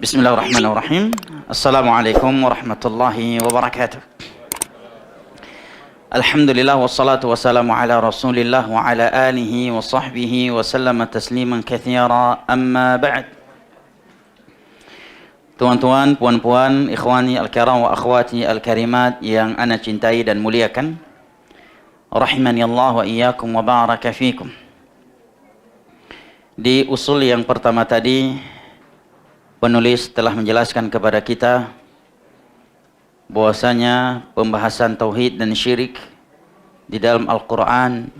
Bismillahirrahmanirrahim. Assalamualaikum warahmatullahi wabarakatuh. Alhamdulillah wassalatu wassalamu ala Rasulillah wa ala alihi wa sahbihi wa sallama tasliman katsira. Amma ba'd. Tuan-tuan, puan-puan, ikhwani al-kiram wa akhwati al-karimat yang ana cintai dan muliakan. Rahimani Allah wa iyyakum wa baraka fikum. Di usul yang pertama tadi, penulis telah menjelaskan kepada kita bahwasanya pembahasan tauhid dan syirik di dalam Al-Quran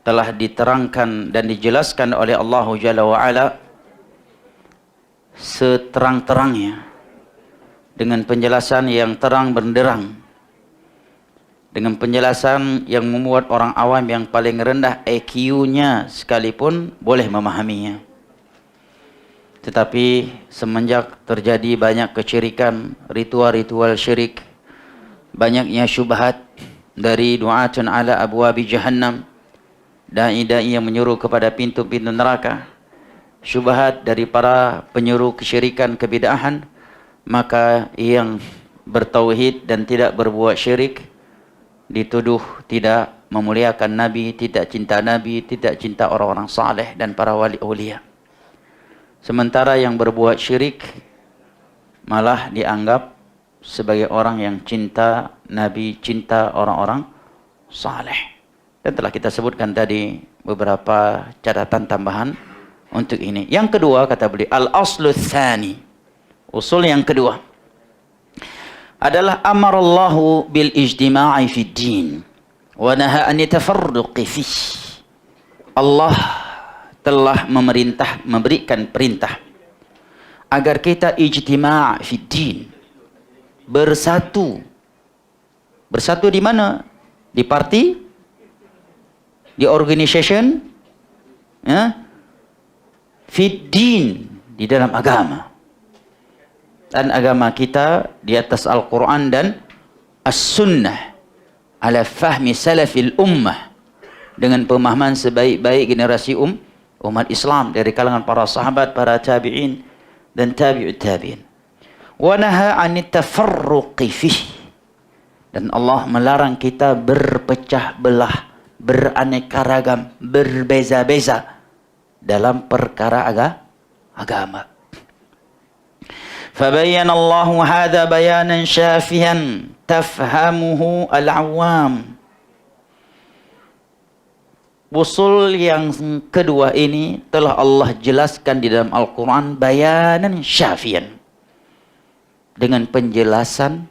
telah diterangkan dan dijelaskan oleh Allah Jalla wa'ala seterang-terangnya, dengan penjelasan yang terang benderang, dengan penjelasan yang membuat orang awam yang paling rendah IQ-nya sekalipun boleh memahaminya. Tetapi semenjak terjadi banyak kesyirikan, ritual-ritual syirik, banyaknya syubhat dari du'atun ala abwabi jahannam, dai-dai yang menyuruh kepada pintu-pintu neraka, syubhat dari para penyuruh kesyirikan, kebid'ahan, maka yang bertauhid dan tidak berbuat syirik dituduh tidak memuliakan Nabi, tidak cinta Nabi, tidak cinta orang-orang saleh dan para wali aulia. Sementara yang berbuat syirik malah dianggap sebagai orang yang cinta Nabi, cinta orang-orang saleh. Dan telah kita sebutkan tadi beberapa catatan tambahan untuk ini. Yang kedua, kata beliau, al-aslu tsani, usul yang kedua adalah amarallahu bil ijtima'i fid din wa naha an yatafarruqi fihi. Allah telah memberikan perintah agar kita ijtima' fid din, bersatu. Bersatu di mana? Di parti, di organization, ya? Fid din, di dalam agama. Dan agama kita di atas Al-Quran dan As-Sunnah ala fahmi salafil ummah, dengan pemahaman sebaik-baik generasi umat Islam dari kalangan para sahabat, para tabi'in dan tabi'ut tabi'in. Wa naha 'anit tafarruqi fihi, dan Allah melarang kita berpecah belah, beraneka ragam, berbeza-beza dalam perkara agama. Fabayyana Allahu hadza bayanan syafihan tafhamuhu al-'awam. Usul yang kedua ini telah Allah jelaskan di dalam Al-Quran bayanan syafian, dengan penjelasan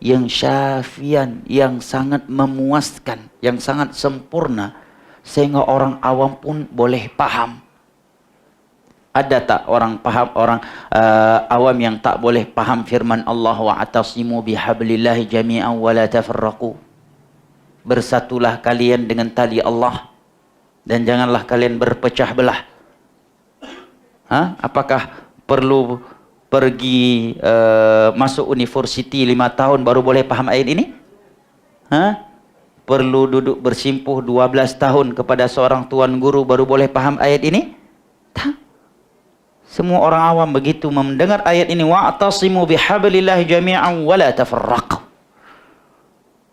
yang syafian, yang sangat memuaskan, yang sangat sempurna, sehingga orang awam pun boleh paham. Ada tak orang awam yang tak boleh paham firman Allah, wa'tasimu bihablillahi jami'an wa la tafarraqu, bersatulah kalian dengan tali Allah dan janganlah kalian berpecah belah. Apakah perlu pergi masuk universiti 5 tahun baru boleh paham ayat ini? Perlu duduk bersimpuh 12 tahun kepada seorang tuan guru baru boleh paham ayat ini? Tak. Semua orang awam begitu mendengar ayat ini, wa'tasimu bihablillahi jami'an wa la tafarraqu,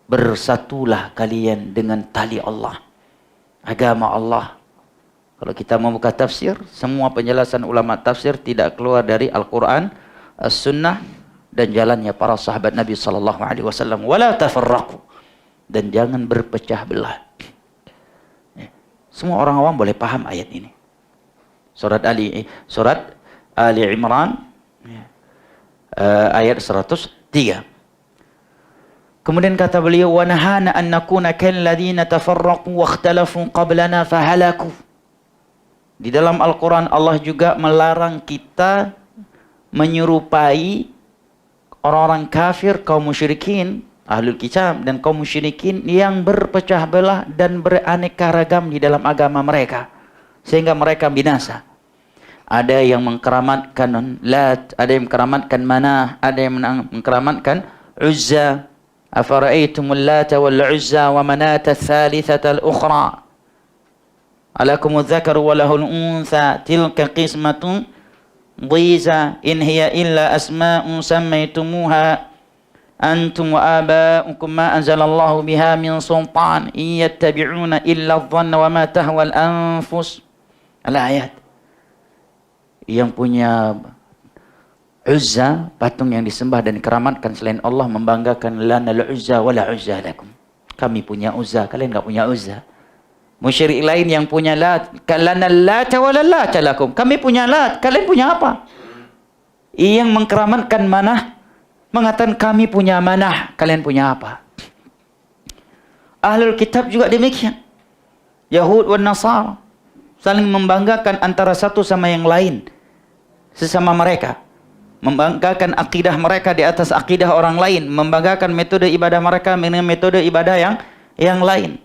bersatulah kalian dengan tali Allah, agama Allah. Kalau kita membuka tafsir, semua penjelasan ulama tafsir tidak keluar dari Al-Quran, As-Sunnah, dan jalannya para sahabat Nabi SAW. Wala tafarraqu, dan jangan berpecah belah. Semua orang awam boleh paham ayat ini. Surat Ali Imran, ayat 103. Kemudian kata beliau, wa nahana an nakuna kalladzina tafarraqu wa ikhtalafu qablana fahalaku. Di dalam Al-Quran Allah juga melarang kita menyerupai orang-orang kafir, kaum musyrikin, ahlul kitab dan kaum musyrikin yang berpecah belah dan beraneka ragam di dalam agama mereka, sehingga mereka binasa. Ada yang mengkeramatkan Lat, ada yang mengkeramatkan Manah, ada yang mengkeramatkan Uzza. Afara'aitumul Lata wal Uzza wa Manata tsalitsata al-ukhra alakumudz dzakaru wa lahul untha tilka qismatun dhiza in hiya illa asma'un sammaytumuha antum wa aba'ukum ma anzalallahu biha min sultan in yattabi'una illa adh-dhanna wa ma tahwa al-anfus. Al-ayat. Yang punya Uzza, patung yang disembah dan dikeramatkan selain Allah, membanggakan lana al-Uzza wa la Uzza lakum. Kami punya Uzza, kalian enggak punya Uzza. Musyrik lain yang punya Lat, lana Lat wa la Lat lakum. Kami punya Lat, kalian punya apa? Yang mengkeramatkan Manah mengatakan kami punya Manah, kalian punya apa? Ahlul kitab juga demikian. Yahud dan Nasara saling membanggakan antara satu sama yang lain. Sesama mereka membanggakan akidah mereka di atas akidah orang lain, membanggakan metode ibadah mereka dengan metode ibadah yang lain.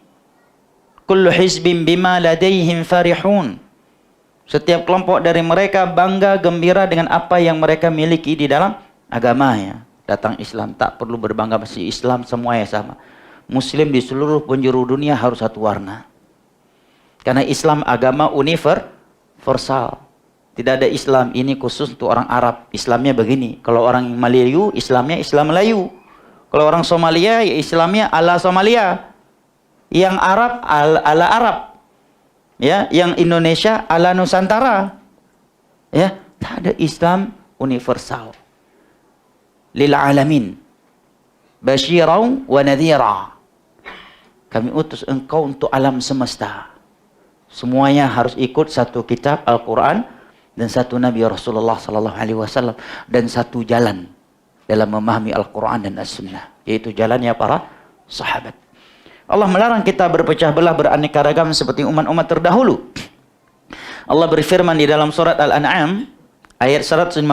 Kullu hizbin bima ladaihim farihun. Setiap kelompok dari mereka bangga gembira dengan apa yang mereka miliki di dalam agamanya. Datang Islam tak perlu berbangga, masih Islam semuanya sama. Muslim di seluruh penjuru dunia harus satu warna. Karena Islam agama universal. Tidak ada Islam ini khusus untuk orang Arab. Islamnya begini. Kalau orang Melayu, Islamnya Islam Melayu. Kalau orang Somalia, ya Islamnya ala Somalia. Yang Arab ala Arab. Ya, yang Indonesia ala Nusantara. Ya, tak ada Islam universal. Lil alamin. Basyirau wa nadhira. Kami utus engkau untuk alam semesta. Semuanya harus ikut satu kitab Al-Quran dan satu Nabi Rasulullah sallallahu alaihi wasallam dan satu jalan dalam memahami Al-Quran dan As-Sunnah, yaitu jalannya para sahabat. Allah melarang kita berpecah belah, beraneka ragam seperti umat-umat terdahulu. Allah berfirman di dalam surat Al-An'am ayat 159,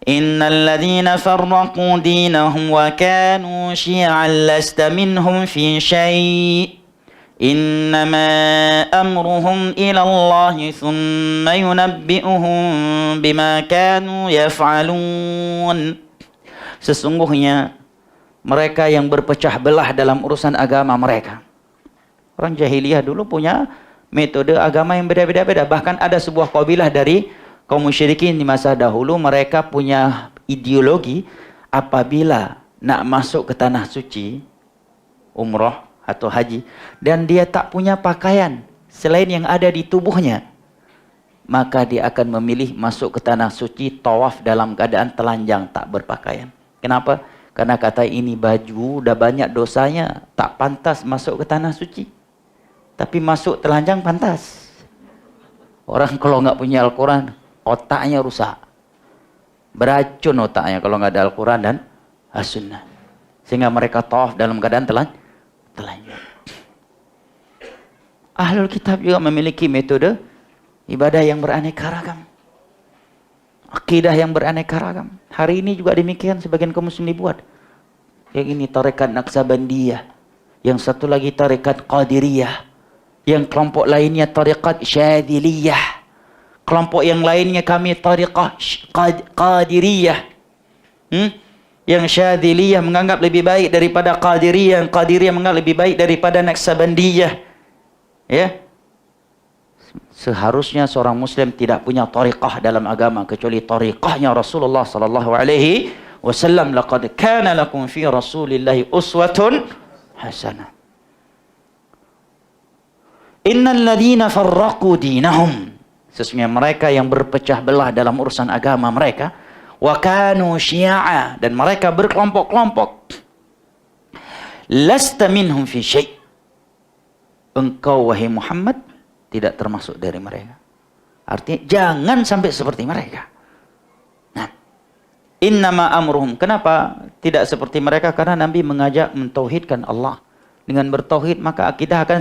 Innal ladzina farraqu dinahum wa kanu syi'an lasta minhum fi syai' innama amruhum ila Allah thumma yunabbi'uhum bima kanu yaf'alun. Sesungguhnya mereka yang berpecah belah dalam urusan agama mereka. Orang jahiliyah dulu punya metode agama yang beda-beda. Bahkan ada sebuah kabilah dari kaum musyrikin di masa dahulu, mereka punya ideologi apabila nak masuk ke tanah suci, umroh atau haji, dan dia tak punya pakaian selain yang ada di tubuhnya, maka dia akan memilih masuk ke tanah suci, tawaf dalam keadaan telanjang, tak berpakaian. Kenapa? Karena kata ini baju udah banyak dosanya, tak pantas masuk ke tanah suci. Tapi masuk telanjang pantas. Orang kalau nggak punya Al-Quran, otaknya rusak. Beracun otaknya kalau nggak ada Al-Quran dan As-Sunnah. Sehingga mereka tawaf dalam keadaan telanjang. Ahlul kitab juga memiliki metode ibadah yang beraneka ragam. Akidah yang beraneka ragam. Hari ini juga demikian sebagian kaum muslim dibuat. Yang ini tarekat Naqsabandiyah. Yang satu lagi tarekat Qadiriyah. Yang kelompok lainnya tarekat Syadziliyah. Kelompok yang lainnya kami tariqah Qadiriyah. Yang Syadziliyah menganggap lebih baik daripada Qadiriyah. Yang Qadiriyah menganggap lebih baik daripada Naqsabandiyah. Ya. Seharusnya seorang muslim tidak punya tariqah dalam agama kecuali tariqahnya Rasulullah sallallahu alaihi wasallam. Laqad kana lakum fi Rasulillahi uswatun hasanah. Innal ladzina farraqu dinahum, sesungguhnya mereka yang berpecah belah dalam urusan agama mereka, wa kanu syi'a, dan mereka berkelompok-kelompok, lasta minhum fi syai', engkau wahai Muhammad tidak termasuk dari mereka. Artinya jangan sampai seperti mereka. Nah, innama amruhum, kenapa tidak seperti mereka? Karena Nabi mengajak mentauhidkan Allah. Dengan bertauhid maka akidah akan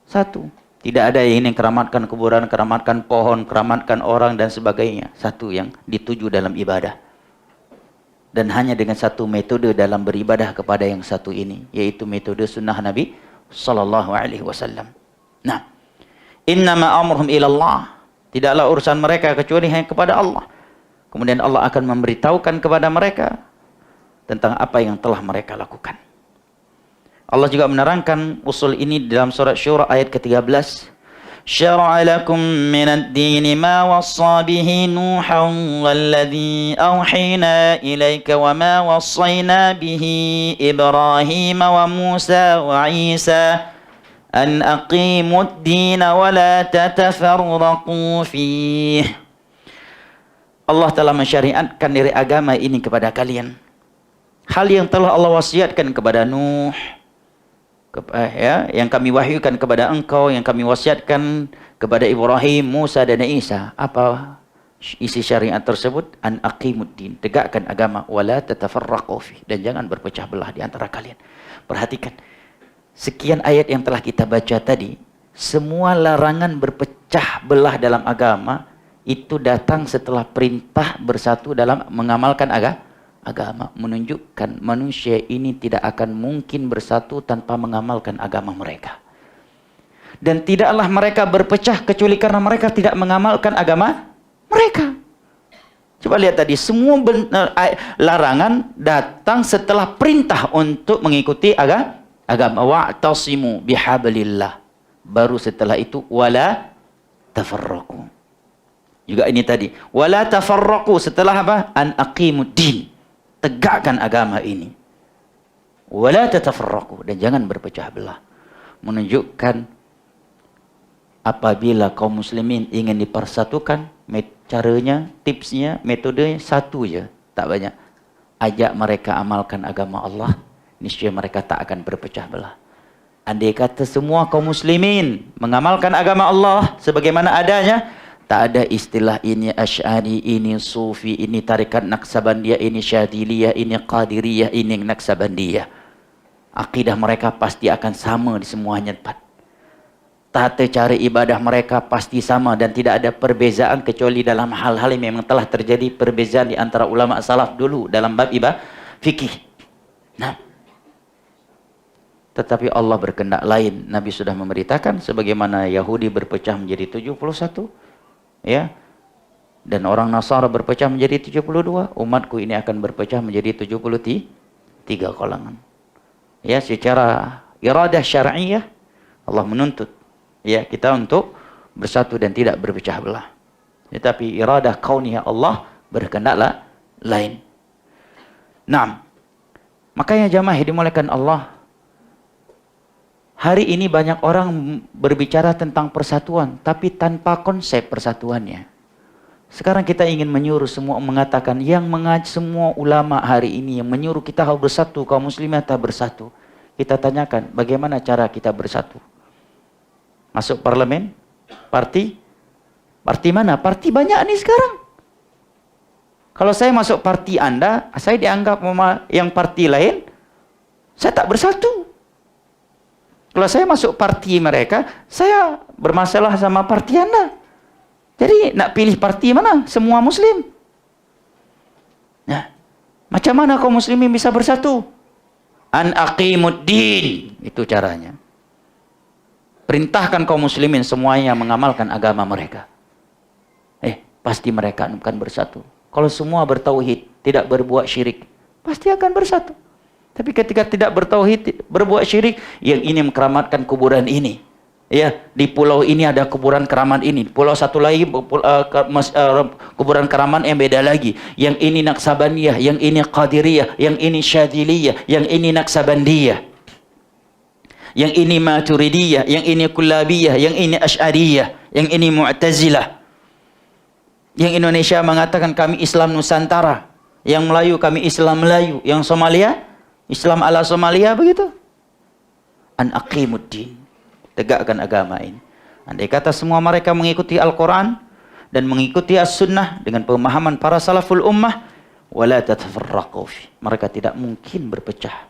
satu. Tidak ada yang ini keramatkan kuburan, keramatkan pohon, keramatkan orang dan sebagainya. Satu yang dituju dalam ibadah. Dan hanya dengan satu metode dalam beribadah kepada yang satu ini, yaitu metode sunnah Nabi sallallahu alaihi wasallam. Nah, innama amruhum ilallah, tidaklah urusan mereka kecuali hanya kepada Allah. Kemudian Allah akan memberitahukan kepada mereka tentang apa yang telah mereka lakukan. Allah juga menerangkan usul ini dalam surat Syura ayat ke-13. syara'a lakum minad dini ma wassa bihi Nuhan walladhi awhayna ilayka wa ma wassayna bihi Ibrahim wa Musa wa Isa an aqimud dina wa la tatafarraqu fihi. Allah telah mensyariatkan dari agama ini kepada kalian. Hal yang telah Allah wasiatkan kepada Nuh, yang kami wahyukan kepada engkau, yang kami wasiatkan kepada Ibrahim, Musa dan Isa. Apa isi syariat tersebut? An aqimuddin, tegakkan agama, wala tatafarraqu fi, dan jangan berpecah belah di antara kalian. Perhatikan, sekian ayat yang telah kita baca tadi, semua larangan berpecah belah dalam agama itu datang setelah perintah bersatu dalam mengamalkan agama, menunjukkan manusia ini tidak akan mungkin bersatu tanpa mengamalkan agama mereka. Dan tidaklah mereka berpecah kecuali karena mereka tidak mengamalkan agama mereka. Coba lihat tadi, semua larangan datang setelah perintah untuk mengikuti agama. Wa'tasimu bihablillah. Baru setelah itu wala tafarraqu. Juga ini tadi, wala tafarraqu, setelah apa? An aqimuddin, tegakkan agama ini. Wala tatafarraqu, dan jangan berpecah belah. Menunjukkan apabila kaum muslimin ingin dipersatukan, caranya, tipsnya, metodenya satu je, tak banyak. Ajak mereka amalkan agama Allah, niscaya mereka tak akan berpecah belah. Andai kata semua kaum muslimin mengamalkan agama Allah sebagaimana adanya, tak ada istilah ini Asy'ari, ini Sufi, ini tarikat Naqsabandiyah, ini Syadiliyah, ini Qadiriyah, ini Naqsabandiyah. Akidah mereka pasti akan sama di semuanya tempat. Tata cara ibadah mereka pasti sama dan tidak ada perbezaan kecuali dalam hal-hal yang memang telah terjadi perbezaan di antara ulama salaf dulu dalam bab fikih. Nah, tetapi Allah berkehendak lain. Nabi sudah memberitakan sebagaimana Yahudi berpecah menjadi 71. Ya, dan orang Nasara berpecah menjadi 72, umatku ini akan berpecah menjadi 73 kalangan. Ya, secara iradah syar'iyah Allah menuntut ya kita untuk bersatu dan tidak berpecah belah. Tetapi iradah kauniyah Allah berkehendak lain. Nah, makanya jamaah dimulakan Allah, hari ini banyak orang berbicara tentang persatuan, tapi tanpa konsep persatuannya. Sekarang kita ingin menyuruh semua, mengatakan yang semua ulama hari ini yang menyuruh kita harus bersatu, kaum muslimin tak bersatu. Kita tanyakan, bagaimana cara kita bersatu? Masuk parlemen? Parti? Parti mana? Parti banyak nih sekarang. Kalau saya masuk parti Anda, saya dianggap yang parti lain, saya tak bersatu. Kalau saya masuk parti mereka, saya bermasalah sama parti Anda. Jadi nak pilih parti mana? Semua muslim. Nah, macam mana kaum muslimin bisa bersatu? An aqimuddin, itu caranya. Perintahkan kaum muslimin semuanya mengamalkan agama mereka. Pasti mereka akan bersatu. Kalau semua bertauhid, tidak berbuat syirik, pasti akan bersatu. Tapi ketika tidak bertauhid, berbuat syirik, yang ini mengkeramatkan kuburan ini. Ya, di pulau ini ada kuburan keramat ini, pulau satu lagi kuburan keramat yang beda lagi. Yang ini Naqsabandiyah, yang ini Qadiriyah, yang ini Syadiliyah, yang ini Naqsabandiyah. Yang ini Maturidiyah, yang ini Kullabiyah, yang ini Asy'ariyah, yang ini Mu'tazilah. Yang Indonesia mengatakan kami Islam Nusantara, yang Melayu kami Islam Melayu, yang Somalia Islam ala Somalia, begitu. An aqimuddin, tegakkan agama ini. Andai kata semua mereka mengikuti Al-Quran dan mengikuti As-Sunnah dengan pemahaman para salaful ummah, wala tatafarraqu fi, mereka tidak mungkin berpecah.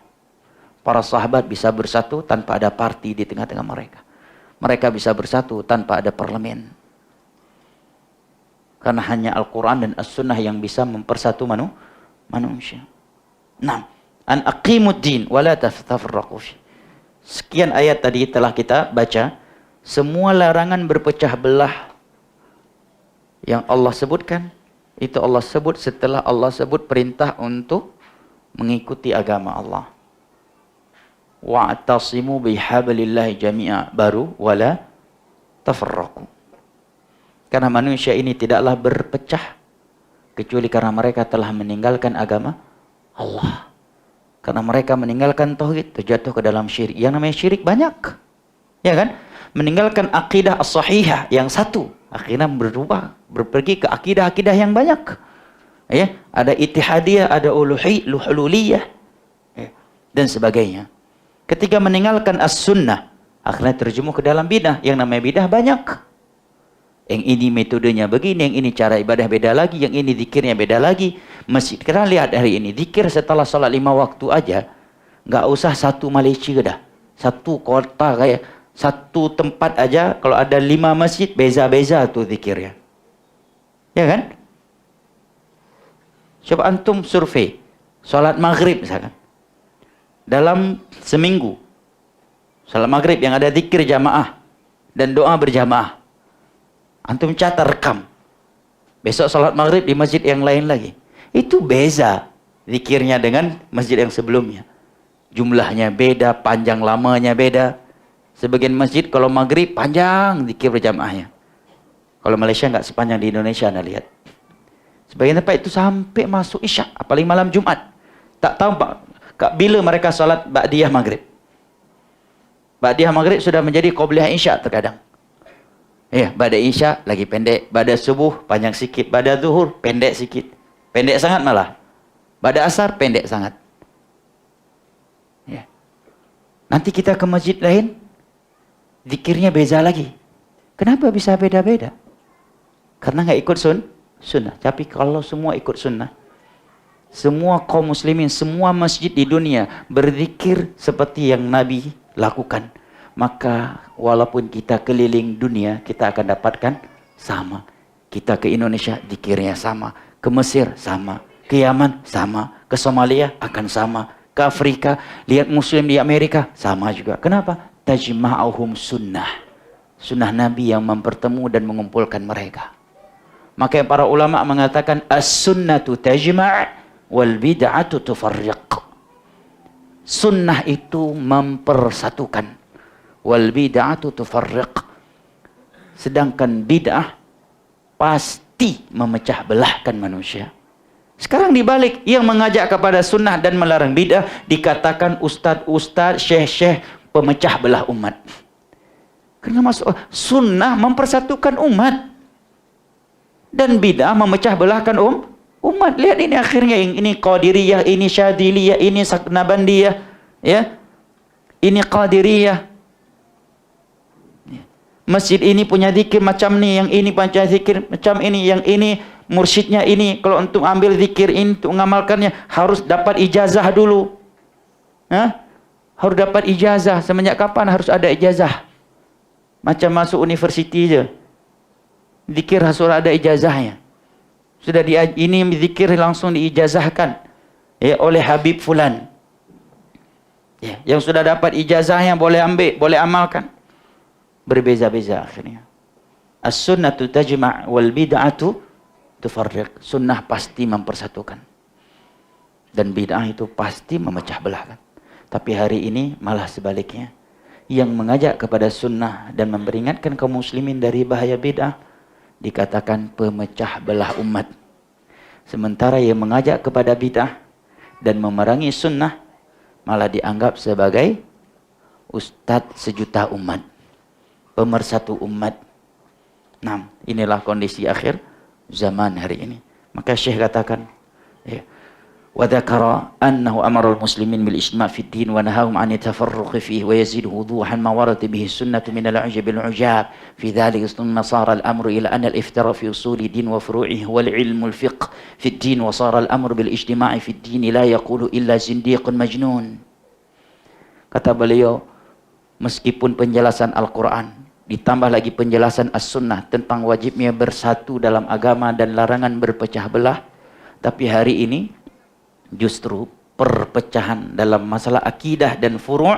Para sahabat bisa bersatu tanpa ada parti di tengah-tengah mereka. Mereka bisa bersatu tanpa ada parlemen. Karena hanya Al-Quran dan As-Sunnah yang bisa mempersatu manusia. Nah, an aqimuddin wala tatafarraqu fi. Sekian ayat tadi telah kita baca. Semua larangan berpecah belah yang Allah sebutkan, itu Allah sebut setelah Allah sebut perintah untuk mengikuti agama Allah. Wa'tasimu bihablillahi jami'a, baru wala tafarraqu. Karena manusia ini tidaklah berpecah kecuali karena mereka telah meninggalkan agama Allah. Karena mereka meninggalkan tauhid, terjatuh ke dalam syirik. Yang namanya syirik banyak. Ya kan? Meninggalkan akidah as-sahihah yang satu, akhirnya berubah, berpergi ke akidah-akidah yang banyak. Ya, ada ittihadiyah, ada hululiyah, ya, dan sebagainya. Ketika meninggalkan as-sunnah, akhirnya terjerumus ke dalam bidah. Yang namanya bidah banyak. Yang ini metodenya begini, yang ini cara ibadah beda lagi, yang ini zikirnya beda lagi. Masjid, kita lihat hari ini, zikir setelah sholat 5 waktu aja, nggak usah satu Malaysia dah. Satu kota kayak, satu tempat aja, kalau ada 5 masjid, beza-beza tuh zikirnya. Ya kan? Coba antum survei, sholat maghrib misalkan. Dalam seminggu, sholat maghrib yang ada zikir jamaah, dan doa berjamaah. Antum catat rekam. Besok sholat maghrib di masjid yang lain lagi. Itu beza zikirnya dengan masjid yang sebelumnya. Jumlahnya beda, panjang lamanya beda. Sebagian masjid kalau maghrib panjang zikir berjamaahnya. Kalau Malaysia nggak sepanjang di Indonesia, Anda lihat. Sebagian tempat itu sampai masuk isya, apalagi malam Jumat. Tak tahu Pak, bila mereka sholat ba'diyah maghrib. Ba'diyah maghrib sudah menjadi qobliyah isya terkadang. Ya, pada isya lagi pendek, pada subuh panjang sikit, pada zuhur pendek sikit. Pendek sangat malah. Pada asar pendek sangat. Ya. Nanti kita ke masjid lain, zikirnya beza lagi. Kenapa bisa beda-beda? Karena nggak ikut sunnah. Tapi kalau semua ikut sunnah, semua kaum muslimin, semua masjid di dunia berzikir seperti yang Nabi lakukan, maka walaupun kita keliling dunia, kita akan dapatkan sama. Kita ke Indonesia, zikirnya sama. Ke Mesir, sama. Ke Yaman, sama. Ke Somalia, akan sama. Ke Afrika, lihat muslim di Amerika, sama juga. Kenapa? Tajma'uhum sunnah. Sunnah Nabi yang mempertemu dan mengumpulkan mereka. Maka para ulama mengatakan, as-sunnatu tajma' wal bid'atu tufarriq. Sunnah itu mempersatukan. Wal bid'atu tufarriq. Sedangkan bid'ah pasti memecah belahkan manusia. Sekarang dibalik, yang mengajak kepada sunnah dan melarang bid'ah dikatakan ustaz-ustaz, syekh-syekh pemecah belah umat. Karena masuk sunnah mempersatukan umat dan bid'ah memecah belahkan umat. Lihat ini akhirnya, ini Qadiriyah, ini Syadiliyah, ini Saknabandiyah, ya. Ini Qadiriyah. Masjid ini punya zikir macam ni, yang ini punya zikir macam ini, yang ini mursyidnya ini. Kalau untuk ambil zikir ini, untuk mengamalkannya harus dapat ijazah dulu. Harus dapat ijazah. Semenjak kapan harus ada ijazah? Macam masuk universiti je. Zikir harus ada ijazahnya. Sudah ini zikir langsung diijazahkan, ya, oleh Habib Fulan. Ya, yang sudah dapat ijazahnya boleh ambil, boleh amalkan. Berbeza-beza akhirnya. As-sunnatu tajma' wal bid'atu tufarriq. Sunnah pasti mempersatukan. Dan bid'ah itu pasti memecah belahkan. Tapi hari ini malah sebaliknya. Yang mengajak kepada sunnah dan memperingatkan kaum muslimin dari bahaya bid'ah dikatakan pemecah belah umat. Sementara yang mengajak kepada bid'ah dan memerangi sunnah malah dianggap sebagai ustadz sejuta umat, pemersatu umat. Nah, inilah kondisi akhir zaman hari ini. Maka Syekh katakan, ya, wa dzakara annahu amara al-muslimin bil ijma' fi ad-din wa nahahum 'an at-tafarruq fihi wa yazidu wuduhan ma warada bihi sunnatu min al-'ujab al-'ujab fi dhalika thumma sara al-amru ila anna al-iftira fi usuli din wa furu'ihi wal 'ilmu al-fiqh fi ad-din wa sara al-amru bil ijtima'i fi ad-din la yaqulu illa zindiqun majnun. Kata beliau, meskipun penjelasan Al-Quran ditambah lagi penjelasan As-Sunnah tentang wajibnya bersatu dalam agama dan larangan berpecah belah, tapi hari ini justru perpecahan dalam masalah akidah dan furu'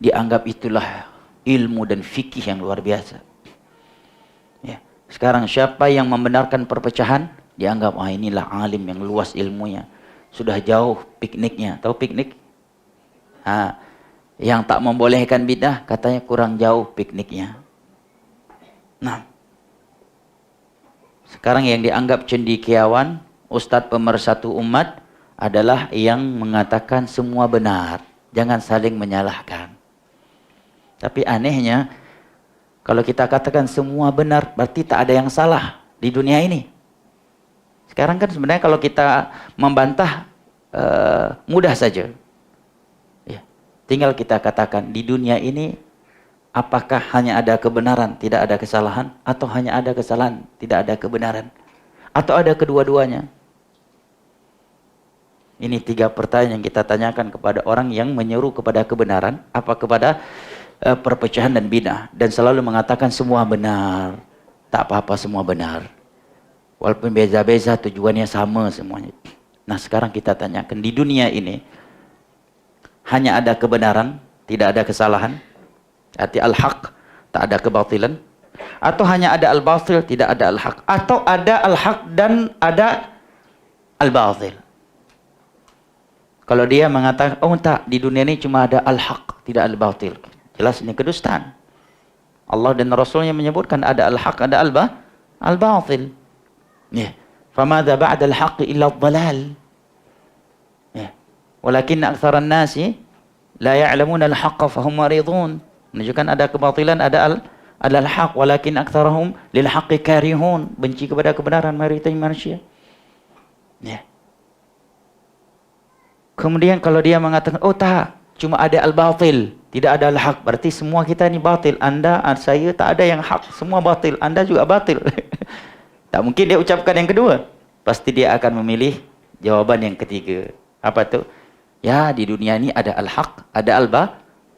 dianggap itulah ilmu dan fikih yang luar biasa. Ya. Sekarang siapa yang membenarkan perpecahan dianggap, wah, inilah alim yang luas ilmunya, sudah jauh pikniknya. Tahu piknik? Yang tak membolehkan bidah katanya kurang jauh pikniknya. Nah, sekarang yang dianggap cendekiawan, ustadz pemersatu umat adalah yang mengatakan semua benar. Jangan saling menyalahkan. Tapi anehnya, kalau kita katakan semua benar, berarti tak ada yang salah di dunia ini. Sekarang kan sebenarnya kalau kita membantah, mudah saja. Ya. Tinggal kita katakan, di dunia ini, apakah hanya ada kebenaran, tidak ada kesalahan? Atau hanya ada kesalahan, tidak ada kebenaran? Atau ada kedua-duanya? Ini 3 pertanyaan yang kita tanyakan kepada orang yang menyeru kepada kebenaran, apa kepada perpecahan dan bid'ah, dan selalu mengatakan semua benar. Tak apa-apa, semua benar. Walaupun beza-beza, tujuannya sama semuanya. Nah, sekarang kita tanyakan, di dunia ini hanya ada kebenaran, tidak ada kesalahan. Arti al-haq, tak ada kebatilan. Atau hanya ada al-batil, tidak ada al-haq. Atau ada al-haq dan ada al-batil. Kalau dia mengatakan, oh tak, di dunia ini cuma ada al-haq, tidak al-batil. Jelas ini kedustaan. Allah dan Rasulnya menyebutkan ada al-haq, ada al-batil. Ya. Famadha ba'da al-haq illa ad-dhalal. Ya. Walakin aktsaran nasi la ya'lamuna al-haqqa fahum maridun. Menunjukkan ada kebatilan, ada al-haq, walakin aktsarahum lil haqqi karihun. Benci kepada kebenaran mayoritas manusia. Ya. Kemudian kalau dia mengatakan, oh tak, cuma ada al-batil, tidak ada al-haq, berarti semua kita ini batil. Anda, saya, tak ada yang hak, semua batil. Anda juga batil. Tak mungkin dia ucapkan yang kedua. Pasti dia akan memilih jawaban yang ketiga. Apa tu? Ya, di dunia ini ada al-haq, ada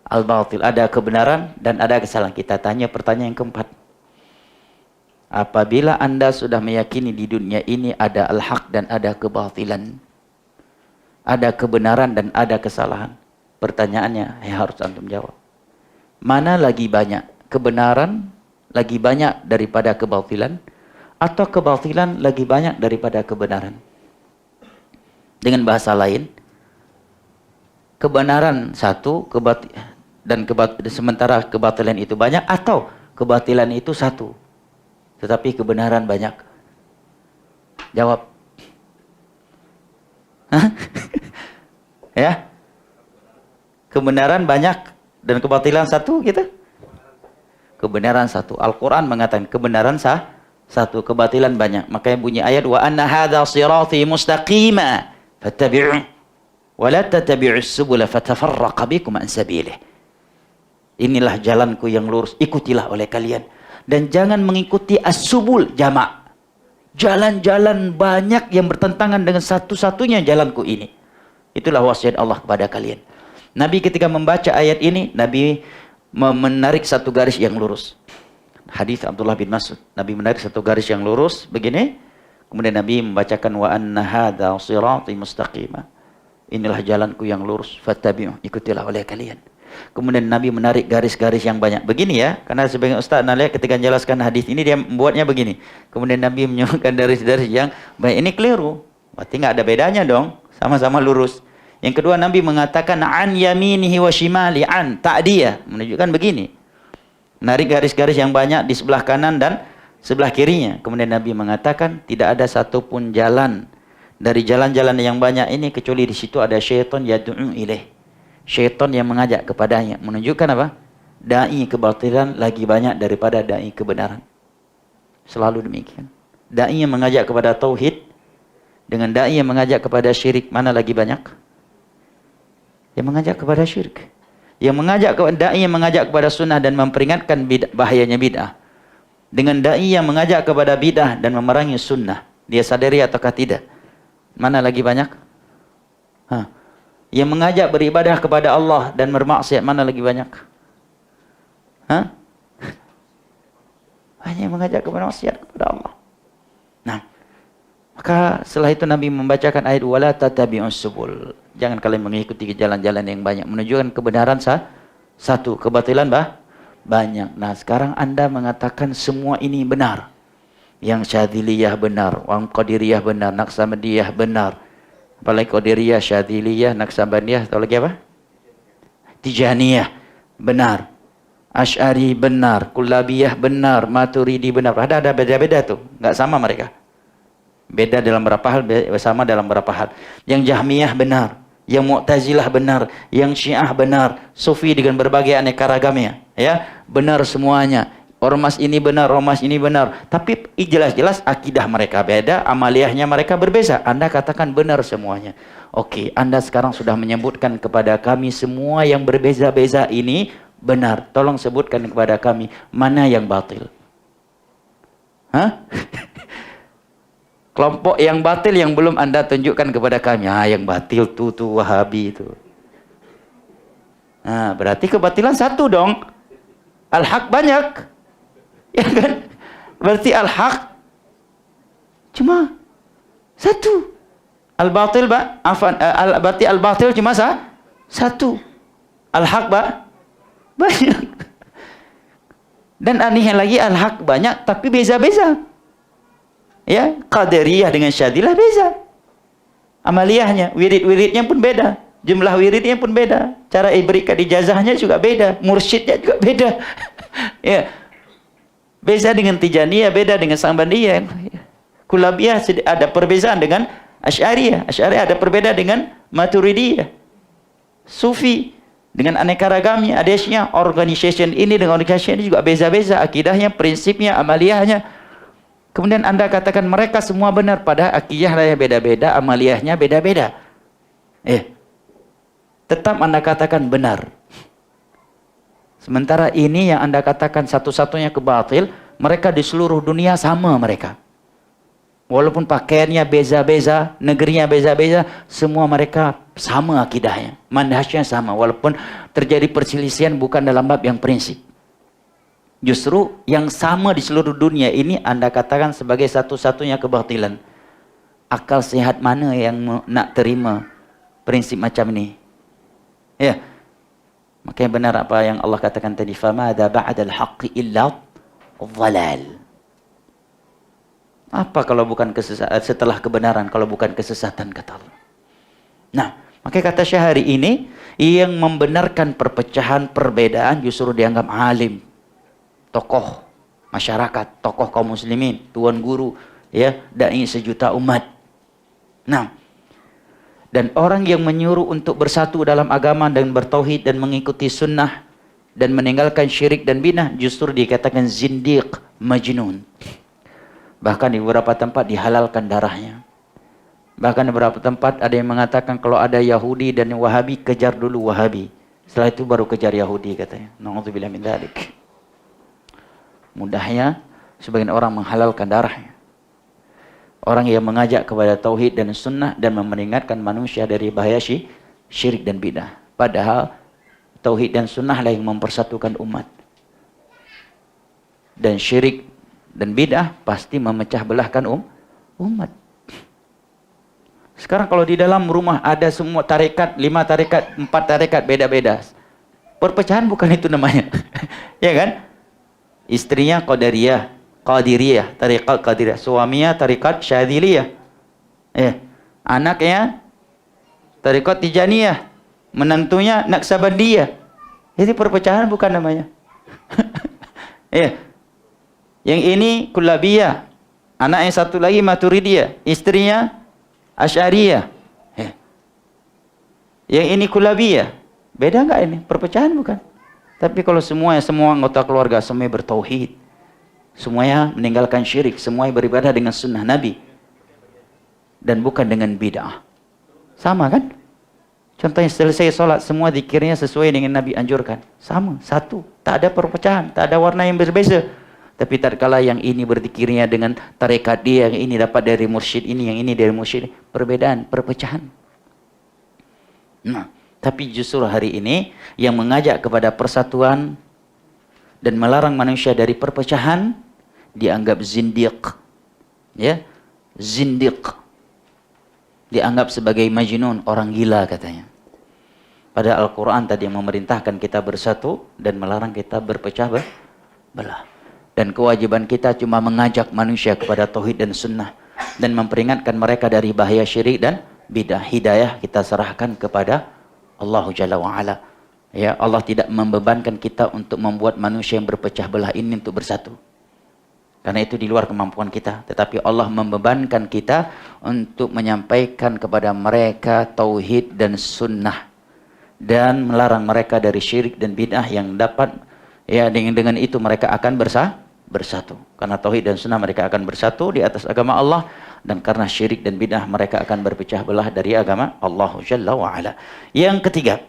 al-batil, ada kebenaran dan ada kesalahan. Kita tanya pertanyaan yang keempat. Apabila Anda sudah meyakini di dunia ini ada al-haq dan ada kebatilan, ada kebenaran dan ada kesalahan, pertanyaannya yang harus antum jawab, mana lagi banyak? Kebenaran lagi banyak daripada kebatilan, atau kebatilan lagi banyak daripada kebenaran? Dengan bahasa lain, kebenaran satu, sementara kebatilan itu banyak, atau kebatilan itu satu, tetapi kebenaran banyak? Jawab. Ya, kebenaran banyak dan kebatilan satu gitu. Kebenaran satu. Al-Quran mengatakan kebenaran satu, kebatilan banyak. Makanya bunyi ayat, wa anna hadha sirati mustaqima fattabi'u wa la tattabi'us subula fatafarraqa bikum an sabilih. Inilah jalanku yang lurus, ikutilah oleh kalian, dan jangan mengikuti as-subul, jamak, jalan-jalan banyak yang bertentangan dengan satu-satunya jalanku ini. Itulah wasiat Allah kepada kalian. Nabi ketika membaca ayat ini, Nabi menarik satu garis yang lurus. Hadis Abdullah bin Mas'ud, Nabi menarik satu garis yang lurus begini. Kemudian Nabi membacakan wa anna hadza sirati mustaqima. Inilah jalanku yang lurus, fattabi'u, ikutilah oleh kalian. Kemudian Nabi menarik garis-garis yang banyak. Begini ya, karena sebagian ustaz nalihat ketika menjelaskan hadis ini dia membuatnya begini. Kemudian Nabi menyebutkan garis-garis yang banyak. Ini keliru. Berarti nggak ada bedanya dong. Sama-sama lurus. Yang kedua, Nabi mengatakan an yaminihi wa shimali, an ta'diyah, menunjukkan begini. Menarik garis-garis yang banyak di sebelah kanan dan sebelah kirinya. Kemudian Nabi mengatakan tidak ada satupun jalan dari jalan-jalan yang banyak ini kecuali di situ ada syaitan yad'u ilaih. Syaitan yang mengajak kepadanya. Menunjukkan apa? Dai kebatilan lagi banyak daripada dai kebenaran. Selalu demikian. Dai yang mengajak kepada tauhid dengan dai yang mengajak kepada syirik, mana lagi banyak? Yang mengajak kepada syirik. Yang mengajak kepada dai yang mengajak kepada sunnah dan memperingatkan bahayanya bid'ah. Dengan dai yang mengajak kepada bid'ah dan memerangi sunnah, dia sadari ataukah tidak? Mana lagi banyak? Yang mengajak beribadah kepada Allah dan bermaksiat, mana lagi banyak? Hanya yang mengajak kepada maksiat kepada Allah. Nah, maka setelah itu Nabi membacakan ayat wala tattabi'us subul. Jangan kalian mengikuti jalan-jalan yang banyak, menunjukkan kebenaran satu, kebatilan banyak. Nah, sekarang Anda mengatakan semua ini benar. Yang Syadziliyah benar, yang Qadiriyah benar, Naqsabandiyah benar. Apalagi Qadiriyah, Syadziliyah, Naqsabandiyah, atau lagi apa? Tijaniyah benar. Asy'ari benar, Kullabiyah benar, Maturidi benar. Ada beda-beda tuh, nggak sama mereka. Beda dalam berapa hal, sama dalam berapa hal. Yang Jahmiyah benar, yang Mu'tazilah benar, yang Syiah benar, Sufi dengan berbagai aneka ragamnya, ya, benar semuanya. Ormas ini benar, ormas ini benar. Tapi jelas-jelas akidah mereka beda, amaliyahnya mereka berbeza. Anda katakan benar semuanya. Oke, Anda sekarang sudah menyebutkan kepada kami semua yang berbeza-beza ini benar. Tolong sebutkan kepada kami mana yang batil. Hah? Kelompok yang batil yang belum Anda tunjukkan kepada kami. Yang batil tuh Wahabi itu. Berarti kebatilan satu dong. Al-haq banyak. Ya kan? Berarti al-haq cuma satu. Al-batil berarti al-batil cuma satu. Al-haq banyak. Dan anehnya lagi al-haq banyak tapi beza-beza. Ya, Qadariyah dengan Syadilah beza. Amaliyahnya, wirid-wiridnya pun beda. Jumlah wiridnya pun beda. Cara berikan ijazahnya juga beda. Mursyidnya juga beda. Ya. Beza dengan Tijaniyah, beda dengan Sambandiyah. Kullabiyah ada perbezaan dengan Asy'ariyah. Asy'ariyah ada perbedaan dengan Maturidiyah. Sufi dengan aneka ragamnya, ada Syiah, organization ini dengan organization ini juga beza-beza akidahnya, prinsipnya, amaliyahnya. Kemudian Anda katakan mereka semua benar, padahal akidahnya beda-beda, amaliyahnya beda-beda. Tetap Anda katakan benar. Sementara ini yang Anda katakan satu-satunya kebatil, mereka di seluruh dunia sama mereka. Walaupun pakaiannya beza-beza, negerinya beza-beza, semua mereka sama akidahnya. Manhajnya sama, walaupun terjadi perselisihan bukan dalam bab yang prinsip. Justru yang sama di seluruh dunia ini Anda katakan sebagai satu-satunya kebatilan. Akal sehat mana yang nak terima prinsip macam ini? Ya. Makanya benar apa yang Allah katakan tadi, "Famada ba'dal haqqi illa dhalal." Apa kalau bukan kesesatan setelah kebenaran, kalau bukan kesesatan, kata Allah. Nah, makanya kata Syahari ini yang membenarkan perpecahan, perbedaan justru dianggap alim, tokoh masyarakat, tokoh kaum muslimin, tuan guru, ya, dai sejuta umat. Nah, dan orang yang menyuruh untuk bersatu dalam agama dan bertauhid dan mengikuti sunnah dan meninggalkan syirik dan bidah justru dikatakan zindiq, majnun. Bahkan di beberapa tempat dihalalkan darahnya. Bahkan di beberapa tempat ada yang mengatakan kalau ada Yahudi dan Wahabi, kejar dulu Wahabi. Setelah itu baru kejar Yahudi, katanya. Na'udzubillah min dzalik. Mudahnya sebagian orang menghalalkan darahnya. Orang yang mengajak kepada tauhid dan sunnah dan memperingatkan manusia dari bahaya syirik dan bidah. Padahal tauhid dan sunnah lah yang mempersatukan umat. Dan syirik dan bidah pasti memecah belahkan umat. Sekarang kalau di dalam rumah ada semua tarekat, 5 tarekat, 4 tarekat beda-beda. Perpecahan bukan itu namanya. Ya kan? Istrinya Qadiriyah, tarekat Qadiriyah. Suaminya tarekat Syadziliyah. Anaknya tarekat Tijaniyah. Menantunya Naqsabandiyah. Jadi perpecahan bukan namanya. Yang ini Kullabiyah. Anak yang satu lagi Maturidiyah. Istrinya Asy'ariyah. Yang ini Kullabiyah. Beda enggak ini? Perpecahan bukan? Tapi kalau semua anggota keluarga semuanya bertauhid, semuanya meninggalkan syirik, semuanya beribadah dengan sunnah Nabi dan bukan dengan bid'ah, sama kan? Contohnya selesai sholat, semua zikirnya sesuai dengan Nabi anjurkan, sama, satu, tak ada perpecahan, tak ada warna yang berbeza. Tapi tatkala yang ini berzikirnya dengan tarekat dia, yang ini dapat dari mursyid ini, yang ini dari mursyid ini, perbedaan, perpecahan. Nah, tapi justru hari ini yang mengajak kepada persatuan dan melarang manusia dari perpecahan dianggap zindiq. Ya, zindiq. Dianggap sebagai majnun, orang gila katanya. Pada Al-Quran tadi yang memerintahkan kita bersatu dan melarang kita berpecah belah. Dan kewajiban kita cuma mengajak manusia kepada tauhid dan sunnah dan memperingatkan mereka dari bahaya syirik dan bidah. Hidayah kita serahkan kepada Allah Jalla wa'ala. Ya, Allah tidak membebankan kita untuk membuat manusia yang berpecah belah ini untuk bersatu. Karena itu di luar kemampuan kita. Tetapi Allah membebankan kita untuk menyampaikan kepada mereka tauhid dan sunnah. Dan melarang mereka dari syirik dan bid'ah yang dapat, ya dengan itu mereka akan bersatu. Karena tauhid dan sunnah mereka akan bersatu di atas agama Allah. Dan karena syirik dan bid'ah mereka akan berpecah belah dari agama Allah Jalla wa'ala. Yang ketiga,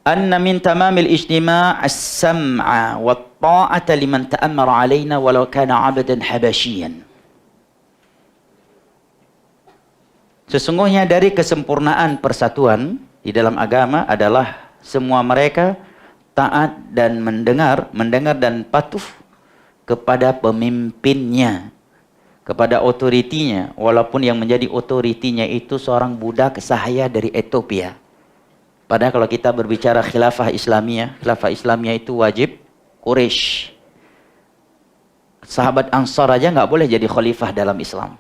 anna min tamamil ijtima' as-sam'a wa ta'ata liman ta'ammara alaina walau kana 'abdan habasyian. Sesungguhnya dari kesempurnaan persatuan di dalam agama adalah semua mereka taat dan mendengar dan patuh kepada pemimpinnya, kepada otoritinya, walaupun yang menjadi otoritinya itu seorang budak sahaya dari Ethiopia. Padahal kalau kita berbicara khilafah Islamiyah itu wajib Quraisy. Sahabat Ansar aja nggak boleh jadi khalifah dalam Islam.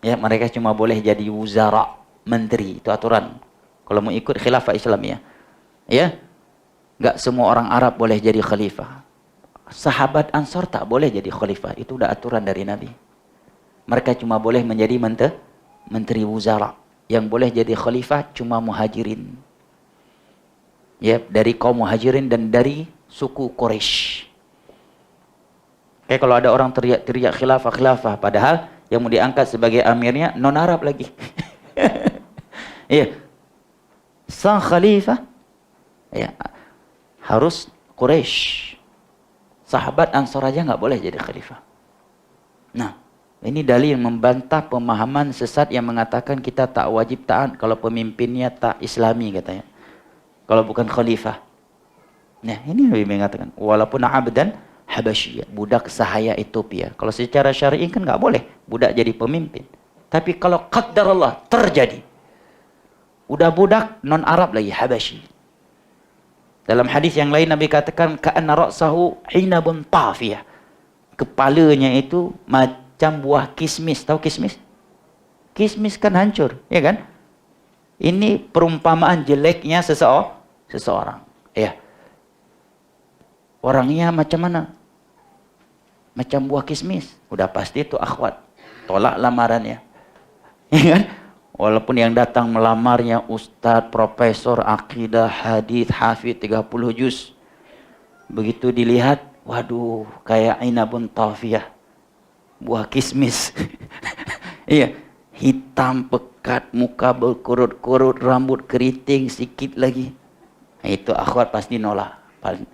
Ya, mereka cuma boleh jadi wuzara, menteri, itu aturan. Kalau mau ikut khilafah Islamiyah. Ya, nggak semua orang Arab boleh jadi khalifah. Sahabat Ansar tak boleh jadi khalifah, itu udah aturan dari Nabi. Mereka cuma boleh menjadi menteri wuzara. Yang boleh jadi khalifah cuma muhajirin. Ya, dari kaum muhajirin dan dari suku Quraisy. Kayak kalau ada orang teriak khilafah, padahal yang mau diangkat sebagai amirnya non Arab lagi. Iya. Sang khalifah ya harus Quraisy. Sahabat Ansar aja nggak boleh jadi khalifah. Nah, ini dalil yang membantah pemahaman sesat yang mengatakan kita tak wajib taat kalau pemimpinnya tak Islami katanya. Kalau bukan khalifah. Nah, ini Nabi mengatakan walaupun abdan habasyiyah, budak sahaya Ethiopia. Kalau secara syar'i kan nggak boleh budak jadi pemimpin. Tapi kalau qaddarallah terjadi, udah budak non Arab lagi Habasyi. Dalam hadis yang lain Nabi katakan ka'anna ra'sahu hinabun tafiyah. Kepalanya itu macam buah kismis. Tahu kismis? Kismis kan hancur, ya kan? Ini perumpamaan jeleknya seseorang. Ya. Orangnya macam mana? Macam buah kismis. Udah pasti itu akhwat. Tolak lamarannya. Ya kan? Walaupun yang datang melamarnya ustadz, profesor, akidah, hadis, hafid 30 juz. Begitu dilihat, waduh, kayak inabun tafiyah. Buah kismis. Iya, hitam pekat, muka berkurut-kurut, rambut keriting sedikit lagi. Nah, itu akhwat pasti nolak.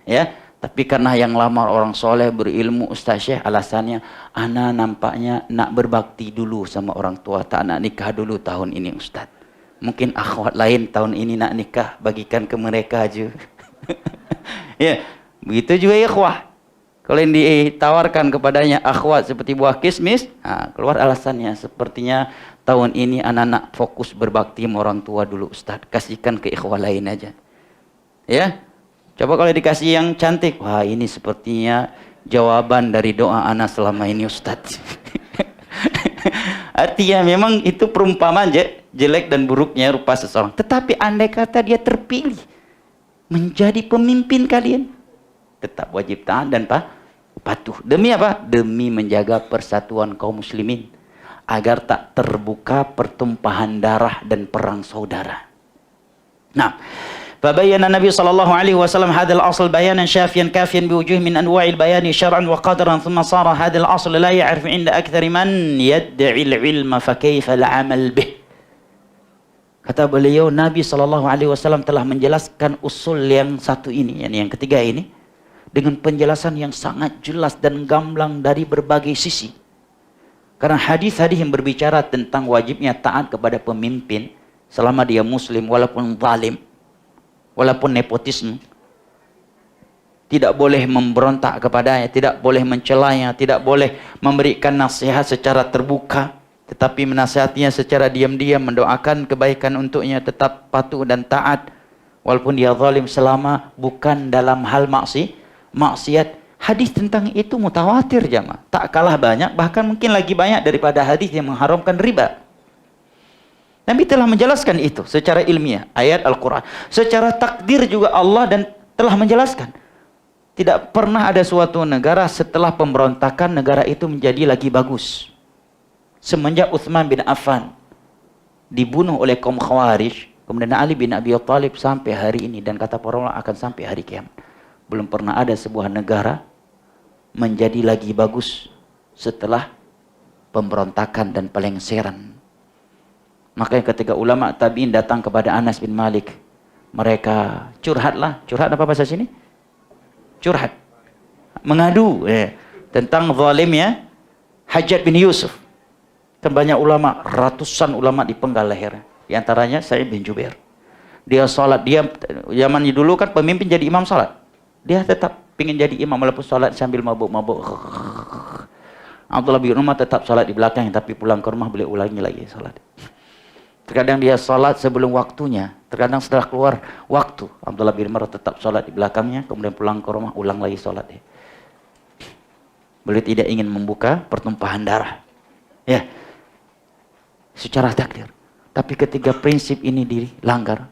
Ya, tapi karena yang lamar orang soleh berilmu Ustaz Syekh, alasannya ana nampaknya nak berbakti dulu sama orang tua, tak nak nikah dulu tahun ini Ustaz. Mungkin akhwat lain tahun ini nak nikah, bagikan ke mereka aja. Ya, begitu juga ikhwah. Kalau yang ditawarkan kepadanya akhwat seperti buah kismis, nah, keluar alasannya sepertinya tahun ini anak-anak fokus berbakti sama orang tua dulu Ustaz, kasihkan ke ikhwah lain aja. Ya. Coba kalau dikasih yang cantik, wah ini sepertinya jawaban dari doa anak selama ini Ustaz. Artinya memang itu perumpamaan jelek dan buruknya rupa seseorang. Tetapi andai kata dia terpilih menjadi pemimpin kalian, tetap wajib taat dan patuh. Demi apa? Demi menjaga persatuan kaum muslimin. Agar tak terbuka pertumpahan darah dan perang saudara. Nah, فبين النبي صلى الله عليه وسلم هذا الأصل بيانا شافيا كافيا بوجوه من أنواع البيان شرعا وقدرا ثم صار هذا الأصل لا يعرف عند أكثر من يدعي العلم فكيف العمل به. Kata beliau, Nabi SAW telah menjelaskan usul yang satu ini, yang ketiga ini, dengan penjelasan yang sangat jelas dan gamblang dari berbagai sisi. Karena hadis-hadis yang berbicara tentang wajibnya taat kepada pemimpin selama dia muslim walaupun zalim, walaupun nepotisme, tidak boleh memberontak kepadanya, tidak boleh mencelanya, tidak boleh memberikan nasihat secara terbuka, tetapi menasihatinya secara diam-diam, mendoakan kebaikan untuknya, tetap patuh dan taat walaupun dia zalim selama bukan dalam hal maksiat. Hadis tentang itu mutawatir jamaah, tak kalah banyak, bahkan mungkin lagi banyak daripada hadis yang mengharamkan riba. Nabi telah menjelaskan itu secara ilmiah, ayat Al-Quran. Secara takdir juga Allah dan telah menjelaskan. Tidak pernah ada suatu negara setelah pemberontakan negara itu menjadi lagi bagus. Semenjak Utsman bin Affan dibunuh oleh kaum Khawarij, kemudian Ali bin Abi Thalib sampai hari ini, dan kata para ulama akan sampai hari kiamat, belum pernah ada sebuah negara menjadi lagi bagus setelah pemberontakan dan pelengseran. Makanya ketika ulama tabi'in datang kepada Anas bin Malik, mereka curhatlah. Curhat apa bahasa sini? Curhat, mengadu tentang zalimnya Hajjaj bin Yusuf. Dan banyak ulama, ratusan ulama dipenggal lehernya. Di antaranya Sa'id bin Jubair. Dia sholat, dia zaman dulu kan pemimpin jadi imam sholat. Dia tetap ingin jadi imam walaupun sholat sambil mabuk-mabuk. Abdullah bin Umar tetap sholat di belakang, tapi pulang ke rumah beliau ulangi lagi sholat. Terkadang dia sholat sebelum waktunya, terkadang setelah keluar waktu, Abdullah bin Umar tetap sholat di belakangnya, kemudian pulang ke rumah ulang lagi sholat. Beliau tidak ingin membuka pertumpahan darah. Ya, secara takdir. Tapi ketika prinsip ini dilanggar,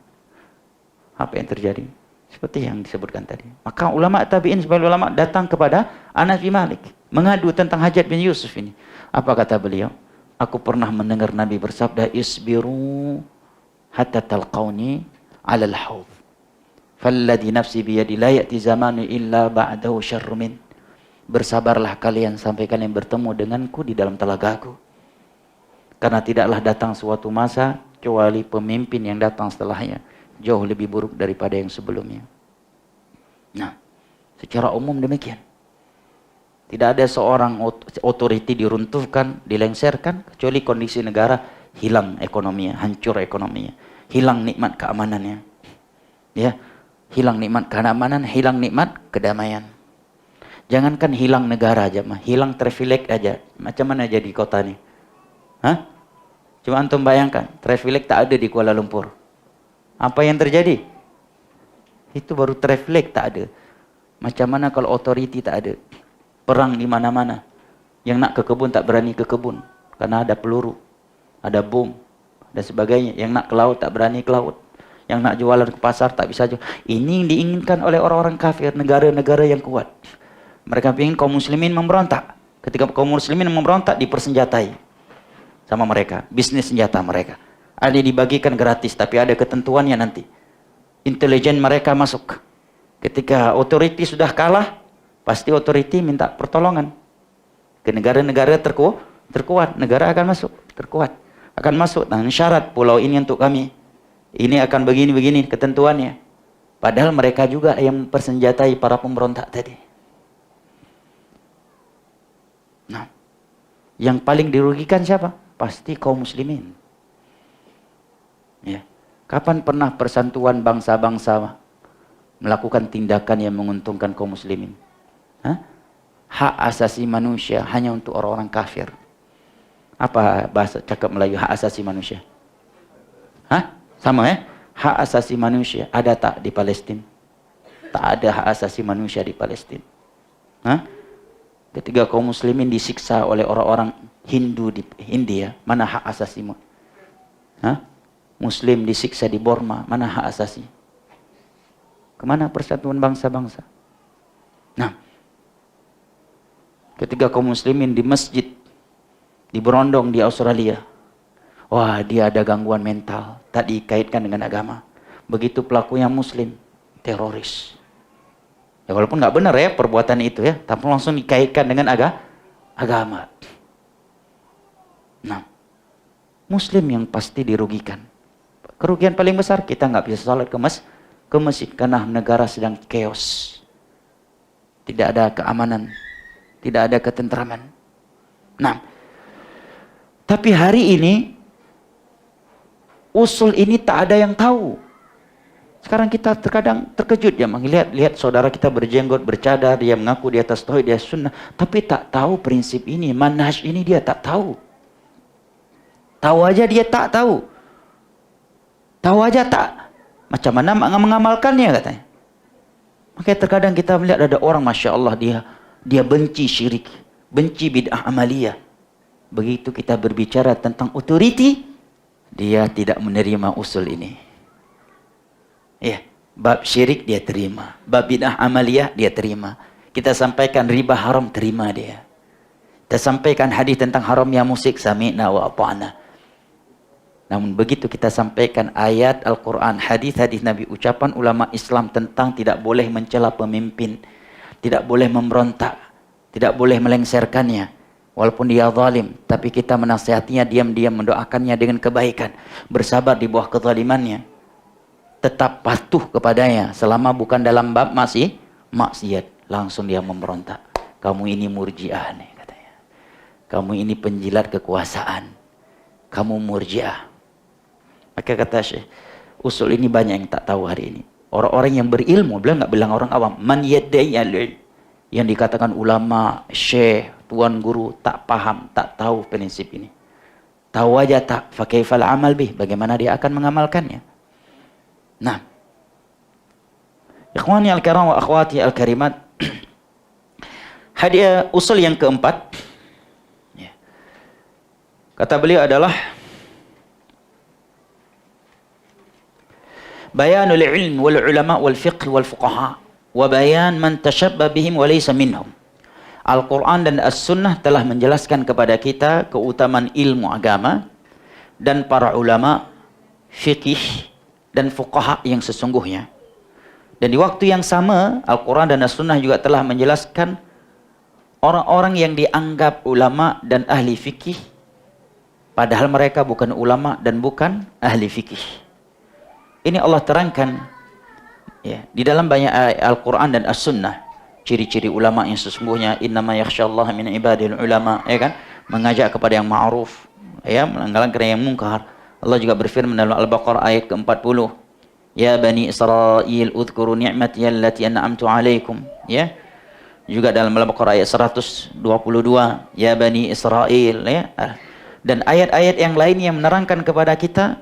apa yang terjadi? Seperti yang disebutkan tadi. Maka ulama tabi'in, sebagai ulama datang kepada Anas bin Malik, mengadu tentang Hajjaj bin Yusuf ini. Apa kata beliau? Aku pernah mendengar Nabi bersabda, isbiru hatta talqauni alal hawd. Falladhi nafsi biyadi la ya'ti zamanu illa ba'dahu syarru min. Bersabarlah kalian sampai kalian bertemu denganku di dalam telagaku. Karena tidaklah datang suatu masa kecuali pemimpin yang datang setelahnya jauh lebih buruk daripada yang sebelumnya. Nah, secara umum demikian. Tidak ada seorang otoriti diruntuhkan, dilengserkan, kecuali kondisi negara hilang ekonominya, hancur ekonominya, hilang nikmat keamanannya. Ya, hilang nikmat keamanan, hilang nikmat kedamaian. Jangankan hilang negara aja mah, hilang traffic aja. Macam mana jadi kota nih? Hah? Cuma antum bayangkan, traffic tak ada di Kuala Lumpur. Apa yang terjadi? Itu baru traffic tak ada. Macam mana kalau otoriti tak ada? Perang di mana-mana. Yang nak ke kebun tak berani ke kebun karena ada peluru, ada bom dan sebagainya. Yang nak ke laut tak berani ke laut. Yang nak jualan ke pasar tak bisa jual. Ini yang diinginkan oleh orang-orang kafir, negara-negara yang kuat. Mereka ingin kaum muslimin memberontak. Ketika kaum muslimin memberontak, dipersenjatai sama mereka, bisnis senjata mereka. Ada dibagikan gratis, tapi ada ketentuannya nanti. Intelijen mereka masuk. Ketika otoriti sudah kalah, pasti otoriti minta pertolongan ke negara-negara terkuat. Negara akan masuk, terkuat akan masuk. Nah, syarat pulau ini untuk kami. Ini akan begini-begini ketentuannya. Padahal mereka juga yang mempersenjatai para pemberontak tadi. Nah, yang paling dirugikan siapa? Pasti kaum muslimin. Ya. Kapan pernah persatuan bangsa-bangsa melakukan tindakan yang menguntungkan kaum muslimin? Hah? Hak asasi manusia hanya untuk orang-orang kafir. Apa bahasa cakap Melayu hak asasi manusia? Hah? Sama ya? Hak asasi manusia ada tak di Palestina? Tak ada hak asasi manusia di Palestina. Hah? Ketika kaum muslimin disiksa oleh orang-orang Hindu di India, mana hak asasi? Hah? Muslim disiksa di Burma, mana hak asasi? Kemana persatuan bangsa-bangsa? Nah, ketika kaum muslimin di masjid, di Berondong di Australia, wah dia ada gangguan mental, tak dikaitkan dengan agama. Begitu pelakunya muslim, teroris. Ya walaupun nggak benar ya perbuatan itu ya, tapi langsung dikaitkan dengan agama. Nah, muslim yang pasti dirugikan. Kerugian paling besar kita nggak bisa salat ke masjid karena negara sedang chaos. Tidak ada keamanan, tidak ada ketentraman. Nah, tapi hari ini usul ini tak ada yang tahu. Sekarang kita terkadang terkejut ya, lihat saudara kita berjenggot, bercadar, dia mengaku di atas tauhid, dia sunnah, tapi tak tahu prinsip ini, manhaj ini dia tak tahu. Tahu aja dia tak tahu. Tahu aja tak. Macam mana mengamalkannya katanya. Makanya terkadang kita melihat ada orang, Masya Allah, dia benci syirik, benci bid'ah amaliyah. Begitu kita berbicara tentang otoriti, dia tidak menerima usul ini. Ya, bab syirik dia terima, bab bid'ah amaliyah dia terima. Kita sampaikan riba haram, terima dia. Kita sampaikan hadis tentang haramnya musik, sami'na wa ata'na. Namun begitu kita sampaikan ayat Al-Quran, hadis-hadis Nabi, ucapan ulama Islam tentang tidak boleh mencela pemimpin, tidak boleh memberontak, tidak boleh melengsarkannya, walaupun dia zalim, tapi kita menasihatinya diam-diam, mendoakannya dengan kebaikan, bersabar di bawah kezalimannya, tetap patuh kepadanya selama bukan dalam bab maksiat, langsung dia memberontak. Kamu ini murjiah nih katanya. Kamu ini penjilat kekuasaan. Kamu murjiah. Maka kata Syekh, usul ini banyak yang tak tahu hari ini. Orang-orang yang berilmu, nggak bilang orang awam. Man yaddai al-ilm. Yang dikatakan ulama, syekh, tuan guru, tak paham, tak tahu prinsip ini. Tahu aja tak, fa kaifal amal bih, bagaimana dia akan mengamalkannya. Nah, ikhwani al-kiram wa akhwati al-karimat, hadiah usul yang keempat, kata beliau adalah bayanul ilm wal ulama wal fiqh wal fuqaha wa bayan man tashabba bihim wa laysa minhum. Al-Quran dan As-Sunnah telah menjelaskan kepada kita keutamaan ilmu agama dan para ulama fikih dan fuqaha yang sesungguhnya. Dan di waktu yang sama Al-Quran dan As-Sunnah juga telah menjelaskan orang-orang yang dianggap ulama dan ahli fikih, padahal mereka bukan ulama dan bukan ahli fikih. Ini Allah terangkan ya, di dalam banyak ayat Al-Quran dan As-Sunnah. Ciri-ciri ulama yang sesungguhnya, innama yakhsyallaha min ibadil ulama, ya kan? Mengajak kepada yang ma'ruf, ya, menanggalkan yang mungkar. Allah juga berfirman dalam Al-Baqarah ayat ke-40, ya bani Israil udhkuru ni'mati allati an'amtu alaikum, ya. Juga dalam Al-Baqarah ayat 122, ya bani Israil, ya. Dan ayat-ayat yang lain yang menerangkan kepada kita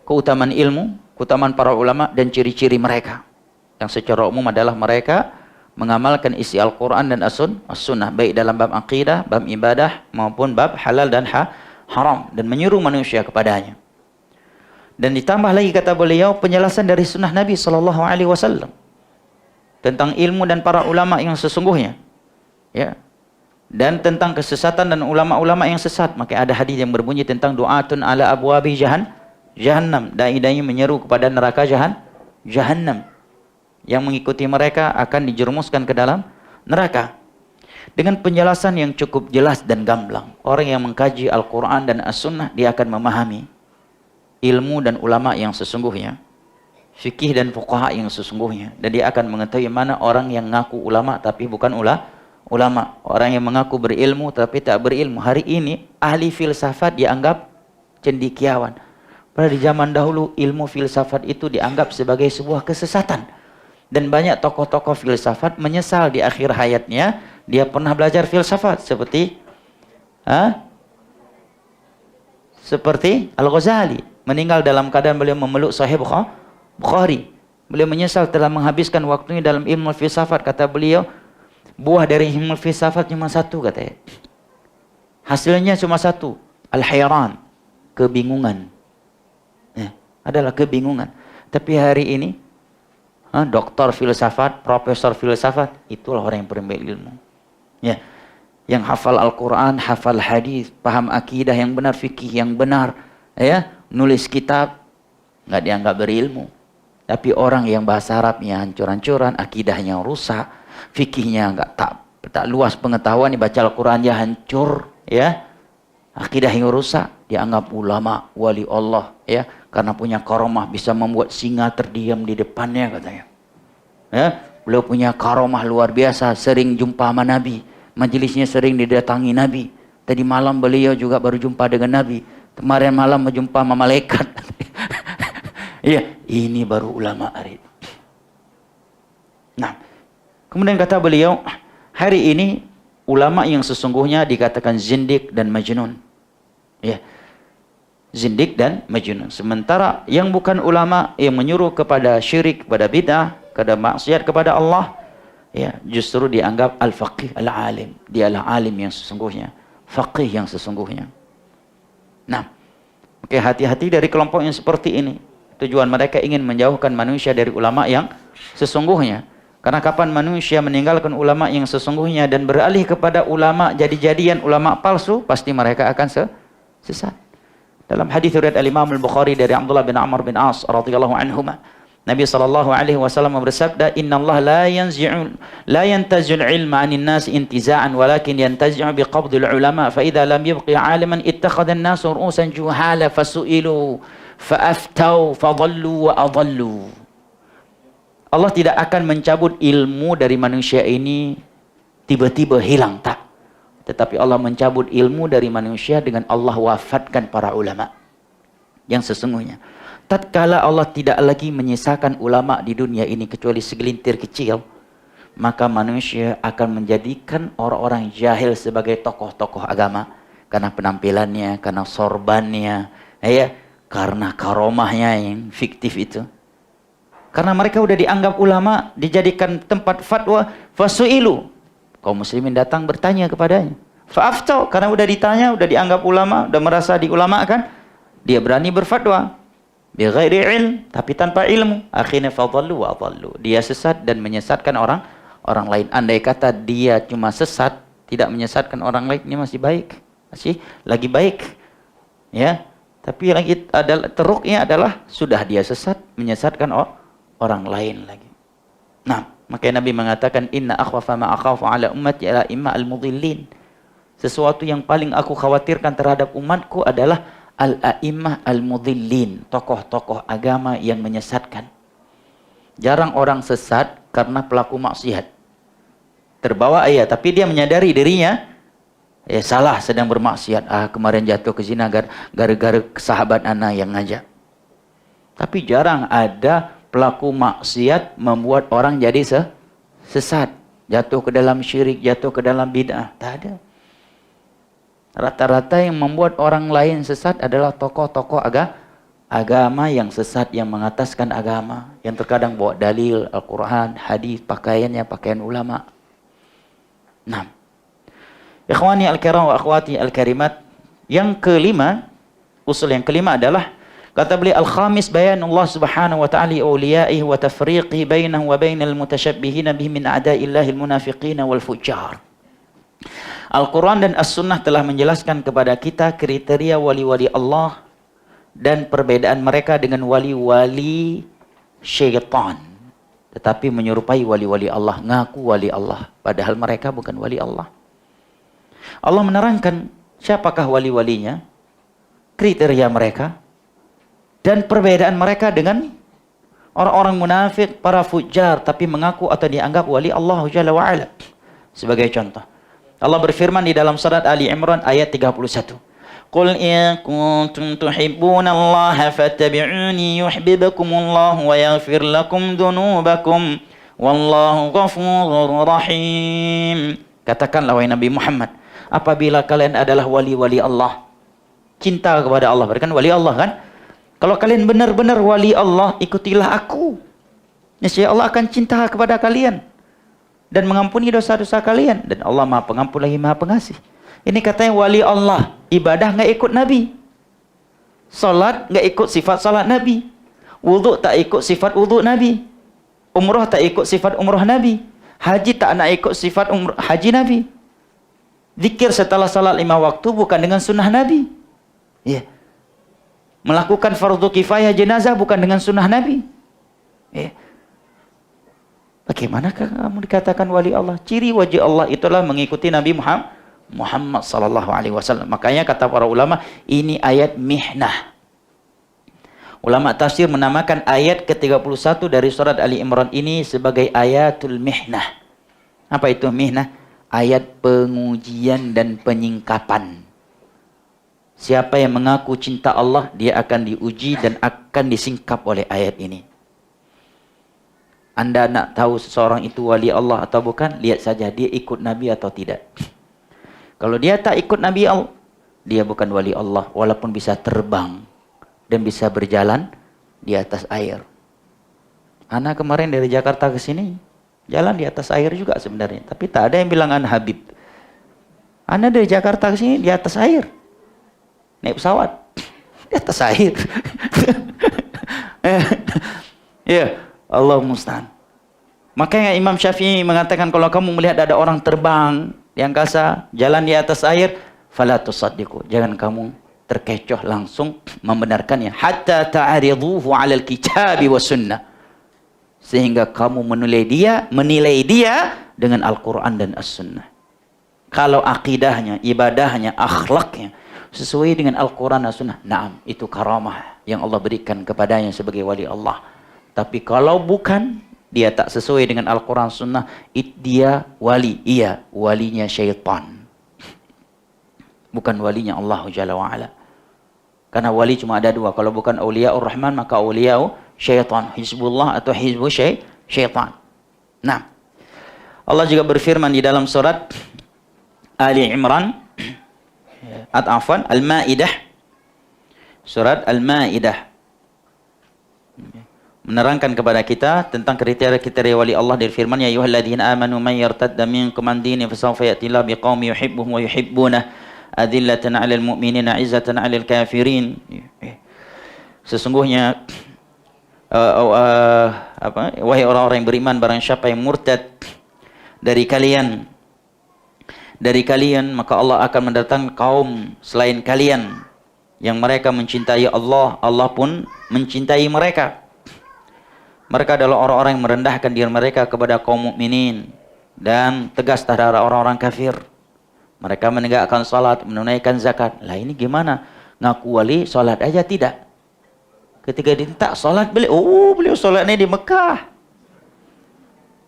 keutamaan ilmu, keutamaan para ulama dan ciri-ciri mereka. Yang secara umum adalah mereka mengamalkan isi Al-Quran dan As-Sunnah, baik dalam bab aqidah, bab ibadah, maupun bab halal dan haram, dan menyuruh manusia kepadanya. Dan ditambah lagi kata beliau penjelasan dari sunnah Nabi SAW tentang ilmu dan para ulama yang sesungguhnya, ya, dan tentang kesesatan dan ulama-ulama yang sesat. Maka ada hadis yang berbunyi tentang du'atun ala abwabi jahannam, dai-dai menyeru kepada neraka jahannam. Yang mengikuti mereka akan dijerumuskan ke dalam neraka. Dengan penjelasan yang cukup jelas dan gamblang, orang yang mengkaji Al-Quran dan As-Sunnah, dia akan memahami ilmu dan ulama yang sesungguhnya, fikih dan fuqaha yang sesungguhnya, dan dia akan mengetahui mana orang yang ngaku ulama tapi bukan ulama, orang yang mengaku berilmu tapi tak berilmu. Hari ini ahli filsafat dianggap cendekiawan. Pada di zaman dahulu ilmu filsafat itu dianggap sebagai sebuah kesesatan. Dan banyak tokoh-tokoh filsafat menyesal di akhir hayatnya dia pernah belajar filsafat, seperti Al-Ghazali, meninggal dalam keadaan beliau memeluk Sahih Bukhari. Beliau menyesal telah menghabiskan waktunya dalam ilmu filsafat. Kata beliau, buah dari ilmu filsafat cuma satu katanya. Hasilnya cuma satu, al-hayran, kebingungan. Adalah kebingungan. Tapi hari ini doktor filsafat, profesor filsafat, itulah orang yang berilmu. Ya, yang hafal Al-Quran, hafal hadis, paham akidah yang benar, fikih yang benar, ya, nulis kitab, nggak dianggap berilmu. Tapi orang yang bahasa Arabnya hancur-hancuran, akidahnya rusak, fikihnya nggak tak luas pengetahuan, dibaca Al-Qurannya hancur, ya, akidahnya rusak, dianggap ulama, wali Allah, ya, karena punya karomah bisa membuat singa terdiam di depannya katanya. Ya, beliau punya karomah luar biasa, sering jumpa sama Nabi, majelisnya sering didatangi Nabi. Tadi malam beliau juga baru jumpa dengan Nabi. Kemarin malam berjumpa sama malaikat. Iya, ini baru ulama hari. Nah, kemudian kata beliau, hari ini ulama yang sesungguhnya dikatakan zindik dan majnun. Ya. Zindik dan majnun. Sementara yang bukan ulama yang menyuruh kepada syirik, kepada bid'ah, kepada maksiat kepada Allah, ya, justru dianggap al-faqih, al-alim. Dialah alim yang sesungguhnya, faqih yang sesungguhnya. Nah, Oke, hati-hati dari kelompok yang seperti ini. Tujuan mereka ingin menjauhkan manusia dari ulama yang sesungguhnya. Karena kapan manusia meninggalkan ulama yang sesungguhnya dan beralih kepada ulama jadi-jadian, ulama palsu, pasti mereka akan sesat. Dalam hadis riwayat Al-Imam Al-Bukhari dari Abdullah bin Amr bin As radhiyallahu anhuma, Nabi sallallahu alaihi wasallam bersabda, "Innallaha la yantazi'ul ilma 'anil nas intiza'an walakin yantazi'u biqabdil ulama fa idza lam yabqi 'aliman ittakhadha an-nas ru'usan juhala fasu'ilu fa'aftau fadallu wa adallu." Allah tidak akan mencabut ilmu dari manusia ini tiba-tiba hilang, tak. Tetapi Allah mencabut ilmu dari manusia dengan Allah wafatkan para ulama yang sesungguhnya. Tatkala Allah tidak lagi menyisakan ulama di dunia ini kecuali segelintir kecil, maka manusia akan menjadikan orang-orang jahil sebagai tokoh-tokoh agama karena penampilannya, karena sorbannya, ya, karena karomahnya yang fiktif itu. Karena mereka udah dianggap ulama, dijadikan tempat fatwa, fasu'ilu. Kaum muslimin datang bertanya kepadanya. Fa'aftau, karena udah ditanya, udah dianggap ulama, udah merasa diulamakan, dia berani berfatwa. Bighairi ilm, tapi tanpa ilmu. Akhirnya fadallu wa adallu. Dia sesat dan menyesatkan orang lain. Andai kata dia cuma sesat, tidak menyesatkan orang lain, ini masih baik. Masih lagi baik. Ya. Tapi lagi adalah teruknya adalah sudah dia sesat, menyesatkan orang lain lagi. Nah, makanya Nabi mengatakan inna akhwafa ma akhafu ala ummati ala imma al-mudhillin. Sesuatu yang paling aku khawatirkan terhadap umatku adalah al-a'immah al-mudhillin, tokoh-tokoh agama yang menyesatkan. Jarang orang sesat karena pelaku maksiat. Terbawa ayat, tapi dia menyadari dirinya salah, sedang bermaksiat. Kemarin jatuh ke zina gara-gara sahabat anak yang ngajak. Tapi jarang ada pelaku maksiat membuat orang jadi sesat, jatuh ke dalam syirik, jatuh ke dalam bid'ah. Tak ada. Rata-rata yang membuat orang lain sesat adalah tokoh-tokoh agama yang sesat, yang mengataskan agama, yang terkadang bawa dalil Al-Quran, hadis, pakaiannya pakaian ulama. Nah, ikhwani al-kiram wa akhwati al-karimat, yang kelima, usul yang kelima adalah kata beliau al-khamis bayanullah subhanahu wa ta'ala awliyaihi wa tafriqi bainahu wa bainal mutasyabbihina bihi min a'da'illahil munafiqina wal fujjar. Al-Quran dan As-Sunnah telah menjelaskan kepada kita kriteria wali-wali Allah dan perbedaan mereka dengan wali-wali syaitan. Tetapi menyerupai wali-wali Allah, ngaku wali Allah, padahal mereka bukan wali Allah. Allah menerangkan siapakah wali-walinya, kriteria mereka, dan perbedaan mereka dengan orang-orang munafik, para fujar, tapi mengaku atau dianggap wali Allah Jalla wa'ala. Sebagai contoh, Allah berfirman di dalam surat Ali Imran ayat 31. Qul in kuntum tuhibbunallaha fattabi'uni yuhibbukumullahu wa yaghfir lakum dhunubakum wallahu ghafurur rahim. Katakanlah wahai Nabi Muhammad, apabila kalian adalah wali-wali Allah, cinta kepada Allah, berarti kan wali Allah kan? Kalau kalian benar-benar wali Allah, ikutilah aku. Niscaya Allah akan cinta kepada kalian dan mengampuni dosa-dosa kalian. Dan Allah Maha Pengampun lagi Maha Pengasih. Ini katanya wali Allah. Ibadah nggak ikut Nabi. Salat nggak ikut sifat salat Nabi. Wudhu tak ikut sifat wudhu Nabi. Umrah tak ikut sifat umrah Nabi. Haji tak nak ikut sifat haji Nabi. Zikir setelah salat 5 waktu bukan dengan sunnah Nabi. Ya. Melakukan fardu kifayah jenazah bukan dengan sunnah Nabi. Ya. Bagaimanakah kamu dikatakan wali Allah? Ciri wajah Allah itulah mengikuti Nabi Muhammad sallallahu alaihi wasallam. Makanya kata para ulama, ini ayat mihnah. Ulama tafsir menamakan ayat ke-31 dari surat Ali Imran ini sebagai ayatul mihnah. Apa itu mihnah? Ayat pengujian dan penyingkapan. Siapa yang mengaku cinta Allah, dia akan diuji dan akan disingkap oleh ayat ini. Anda nak tahu seseorang itu wali Allah atau bukan? Lihat saja dia ikut Nabi atau tidak. Kalau dia tak ikut Nabi Allah, dia bukan wali Allah, walaupun bisa terbang dan bisa berjalan di atas air. Ana kemarin dari Jakarta ke sini, jalan di atas air juga sebenarnya. Tapi tak ada yang bilang Ana Habib. Ana dari Jakarta ke sini di atas air. Naik pesawat. Di atas air. Ya, Allah musta'an. Makanya Imam Syafi'i mengatakan kalau kamu melihat ada orang terbang di angkasa, jalan di atas air, fala tusaddiqu. Jangan kamu terkecoh langsung membenarkannya. Hatta ta'ariduhu 'alal kitabi was sunnah. Sehingga kamu menilai dia dengan Al-Quran dan As-Sunnah. Kalau akidahnya, ibadahnya, akhlaknya sesuai dengan Al-Quran dan As-Sunnah, naam, itu karamah yang Allah berikan kepadanya sebagai wali Allah. Tapi kalau bukan, dia tak sesuai dengan Al-Quran Sunnah, dia wali, iya, walinya syaitan. Bukan walinya Allah Jalla wa'ala. Karena wali cuma ada dua. Kalau bukan awliya'ur rahman, maka awliya'u syaitan. Hizbullah atau hizbu syaitan. Nah, Allah juga berfirman di dalam surat Ali Imran, Al-Ma'idah. Surat Al-Ma'idah. Menerangkan kepada kita tentang kriteria-kriteria wali Allah dari firman, ya ayyuhalladzina amanu man yartadda minkum an dinihi fasawfa ya'tillahu biqaumin yuhibbuhum wa yuhibbunah adillatan 'alal mu'minina 'izzatan 'alal kafirin. Sesungguhnya wahai orang-orang yang beriman, barang siapa yang murtad dari kalian maka Allah akan mendatangkan kaum selain kalian yang mereka mencintai Allah, Allah pun mencintai mereka. Mereka adalah orang-orang yang merendahkan diri mereka kepada kaum mukminin dan tegas terhadap orang-orang kafir. Mereka menegakkan salat, menunaikan zakat. Lah ini gimana? Ngaku wali, salat aja tidak. Ketika diminta salat, beliau salatnya di Mekah.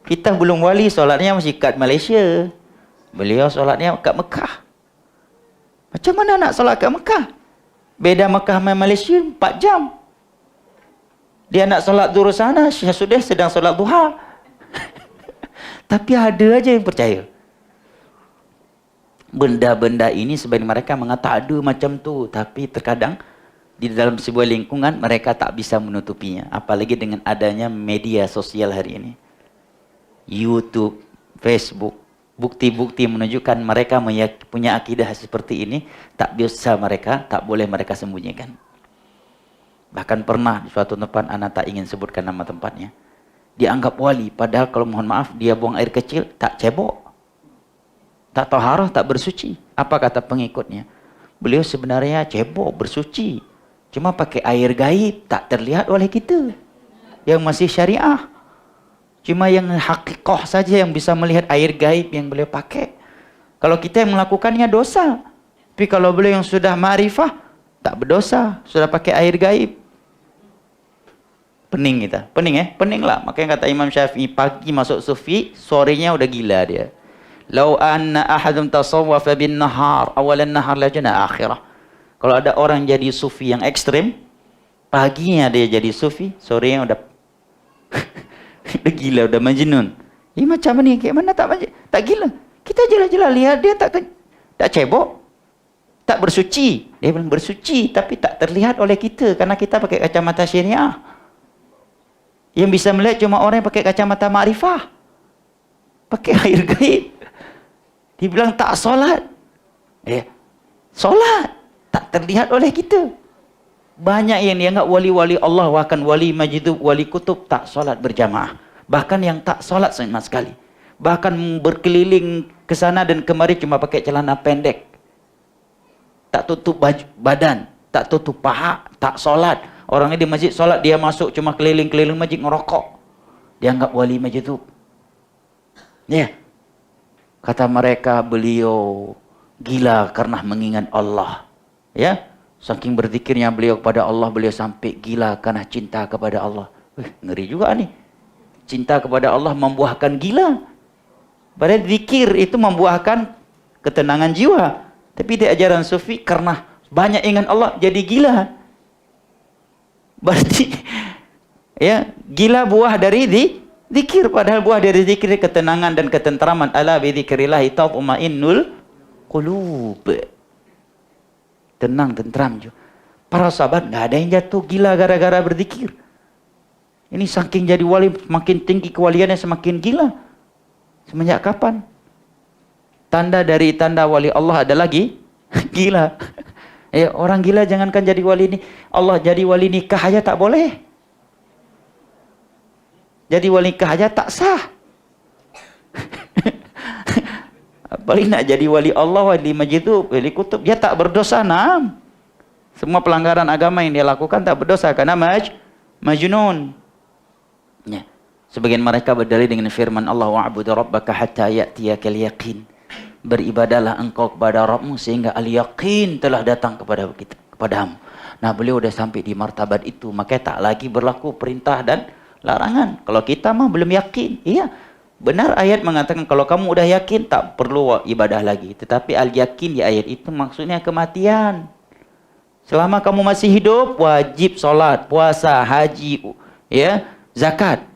Kita belum wali, salatnya masih kat Malaysia. Beliau salatnya kat Mekah. Macam mana nak salat kat Mekah? Beda Mekah sama Malaysia 4 jam. Dia nak salat zuhur sana, sudah sedang salat duha. Tapi ada aja yang percaya. Benda-benda ini sebagian mereka mengatakan ada macam tu, tapi terkadang di dalam sebuah lingkungan mereka tak bisa menutupinya, apalagi dengan adanya media sosial hari ini, YouTube, Facebook, bukti-bukti menunjukkan mereka punya akidah seperti ini, tak boleh mereka sembunyikan. Bahkan pernah di suatu tempat, anak tak ingin sebutkan nama tempatnya, dianggap wali, padahal kalau mohon maaf dia buang air kecil tak cebok, tak taharah, tak bersuci. Apa kata pengikutnya? Beliau sebenarnya cebok, bersuci, cuma pakai air gaib, tak terlihat oleh kita yang masih syariah. Cuma yang hakikah saja yang bisa melihat air gaib yang beliau pakai. Kalau kita yang melakukannya dosa. Tapi kalau beliau yang sudah ma'rifah, tak berdosa, sudah pakai air gaib. Pening kita, pening pening lah. Makanya kata Imam Syafi'i, pagi masuk sufi, sorenya udah gila dia. Lau anna ahadum tasawwafa bin nahar awalan nahar lajana akhirah. Kalau ada orang jadi sufi yang ekstrim, paginya dia jadi sufi, sorenya udah udah gila, udah majnun. Ini macam ni, kayak mana tak gila? Kita jelas-jelas lihat dia tak cebok, tak bersuci. Dia bilang bersuci tapi tak terlihat oleh kita karena kita pakai kacamata syariah. Yang bisa melihat cuma orang yang pakai kacamata ma'rifah, pakai air gaib. Dibilang tak solat. Solat tak terlihat oleh kita. Banyak yang dianggap wali-wali Allah, bahkan wali majidub, wali kutub, tak solat berjamaah. Bahkan yang tak solat sama sekali. Bahkan berkeliling ke sana dan kemari cuma pakai celana pendek. Tak tutup badan, tak tutup paha, tak solat. Orangnya di masjid solat, dia masuk cuma keliling-keliling masjid ngerokok. Dianggap wali majidub. Ya. Kata mereka, beliau gila karena mengingat Allah. Ya, saking berzikirnya beliau kepada Allah, beliau sampai gila karena cinta kepada Allah. Ngeri juga nih. Cinta kepada Allah membuahkan gila. Padahal zikir itu membuahkan ketenangan jiwa. Tapi di ajaran sufi, karena banyak ingat Allah, jadi gila. Berarti, ya, gila buah dari zikir, padahal buah dari zikir ketenangan dan ketenteraman. Ala bi dzikrillahi tatma'innul qulub. Tenang, tentram juga. Para sahabat enggak ada yang jatuh gila gara-gara berzikir. Ini saking jadi wali, makin tinggi kewaliannya semakin gila. Semenjak kapan? Tanda dari tanda wali Allah ada lagi gila. Orang gila jangankan jadi wali ini, Allah jadi wali nikah aja tak boleh. Jadi wali nikah aja tak sah. Apalagi nak jadi wali Allah, wali majidub, wali kutub, dia tak berdosa. Semua pelanggaran agama yang dia lakukan tak berdosa karena majnun. Ya. Sebagian mereka berdalil dengan firman Allah, wa'budu rabbaka hatta ya'tiyakal yaqin. Beribadahlah engkau kepada Rabbmu sehingga al-yaqin telah datang kepadamu. Nah, beliau sudah sampai di martabat itu, maka tak lagi berlaku perintah dan larangan. Kalau kita mah belum yakin, iya. Benar ayat mengatakan kalau kamu udah yakin tak perlu ibadah lagi. Tetapi al-yakin di ayat itu maksudnya kematian. Selama kamu masih hidup, wajib sholat, puasa, haji, ya, zakat.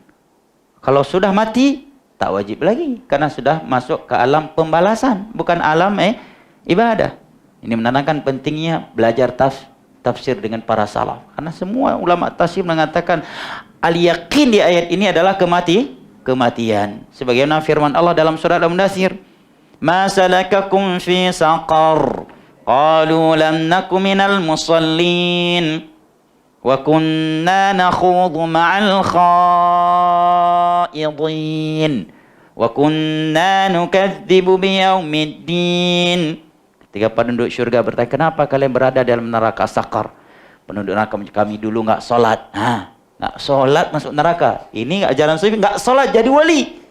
Kalau sudah mati, tak wajib lagi karena sudah masuk ke alam pembalasan, bukan alam ibadah. Ini menandakan pentingnya belajar tafsir dengan para salaf. Karena semua ulama tafsir mengatakan al-yaqin di ayat ini adalah kematian. Sebagaimana firman Allah dalam surat Al-Mudaththir, "Ma salakakum fi saqar? Qalu lam naku minal musallin wa kunna nakhudhu ma'al khaidin wa kunna nukadzibu biyaumiddin." Ketika penduduk syurga bertanya, kenapa kalian berada dalam neraka sakar? Penduduk neraka, kami dulu nggak sholat. Nggak sholat masuk neraka. Ini ajaran sufi, nggak sholat jadi wali.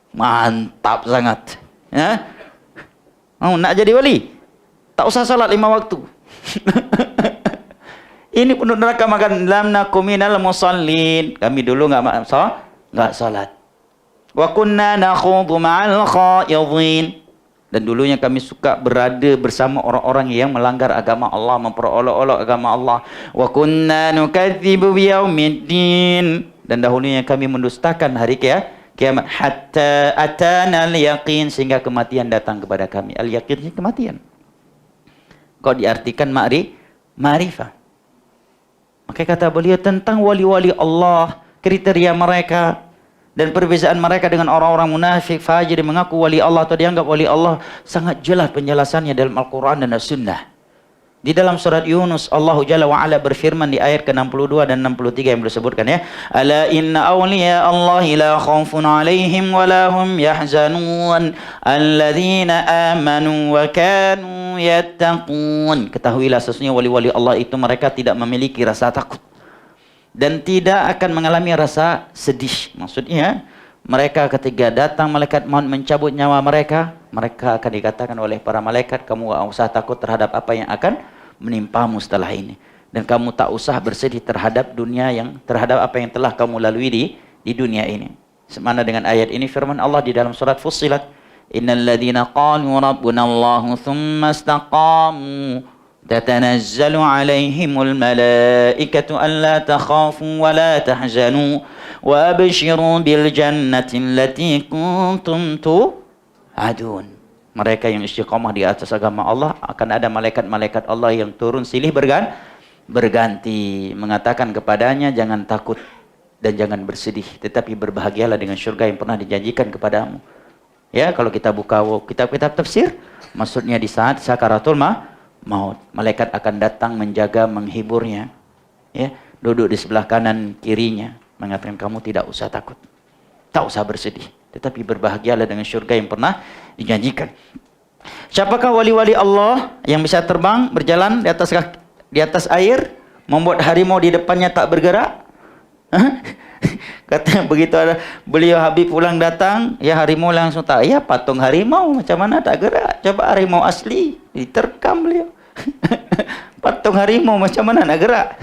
Mantap sangat. Ya? Nak jadi wali? Tak usah sholat 5 waktu. Ini penduduk neraka makan lam naku minal musallin. Kami dulu nggak sholat. Wa kunna nakhudhu ma'al khaidin. Dan dulunya kami suka berada bersama orang-orang yang melanggar agama Allah, memperolok-olok agama Allah. Wa kunna nukadzibu biyaumiddin. Dan dahulunya kami mendustakan hari kiamat. Hatta atana al-yaqin, sehingga kematian datang kepada kami. Al-yaqin ini kematian. Kau diartikan ma'rifah. Maka kata beliau tentang wali-wali Allah, kriteria mereka dan perbezaan mereka dengan orang-orang munafik, fajir yang mengaku wali Allah atau dianggap wali Allah, sangat jelas penjelasannya dalam Al-Quran dan As-Sunnah. Di dalam surat Yunus, Allah Jalla wa'ala berfirman di ayat ke-62 dan 63 yang disebutkan, ya. Ala inna awliya Allahi la khawfun alaihim wa la hum yahzanun alladzina amanu wa kanu yattaqun. Ketahuilah sesungguhnya wali-wali Allah itu mereka tidak memiliki rasa takut dan tidak akan mengalami rasa sedih. Maksudnya mereka ketika datang malaikat maut mencabut nyawa mereka, mereka akan dikatakan oleh para malaikat, kamu tak usah takut terhadap apa yang akan menimpamu setelah ini, dan kamu tak usah bersedih terhadap terhadap apa yang telah kamu lalui di dunia ini. Semana dengan ayat ini firman Allah di dalam surat Fussilat, innal ladzina qalu rabbuna Allahu tsumma istaqamu tatanazzalu alaihimul malaikatu alla takhafu wa la tahzanu wa abshiru bil jannati allati kuntum tu'adun. Mereka yang istiqamah di atas agama Allah, akan ada malaikat-malaikat Allah yang turun silih berganti mengatakan kepadanya, jangan takut dan jangan bersedih, tetapi berbahagialah dengan syurga yang pernah dijanjikan kepadamu. Ya, kalau kita buka kitab-kitab tafsir, maksudnya di saat sakaratul maut, malaikat akan datang menjaga, menghiburnya, ya, duduk di sebelah kanan kirinya, mengatakan kamu tidak usah takut, tak usah bersedih, tetapi berbahagialah dengan syurga yang pernah dijanjikan. Siapakah wali-wali Allah yang bisa terbang, berjalan di atas air, membuat harimau di depannya tak bergerak? Katanya begitu ada beliau Habib pulang datang, ya harimau langsung tak, ya patung harimau macam mana tak gerak? Coba harimau asli diterkam beliau. Patung harimau macam mana nak gerak?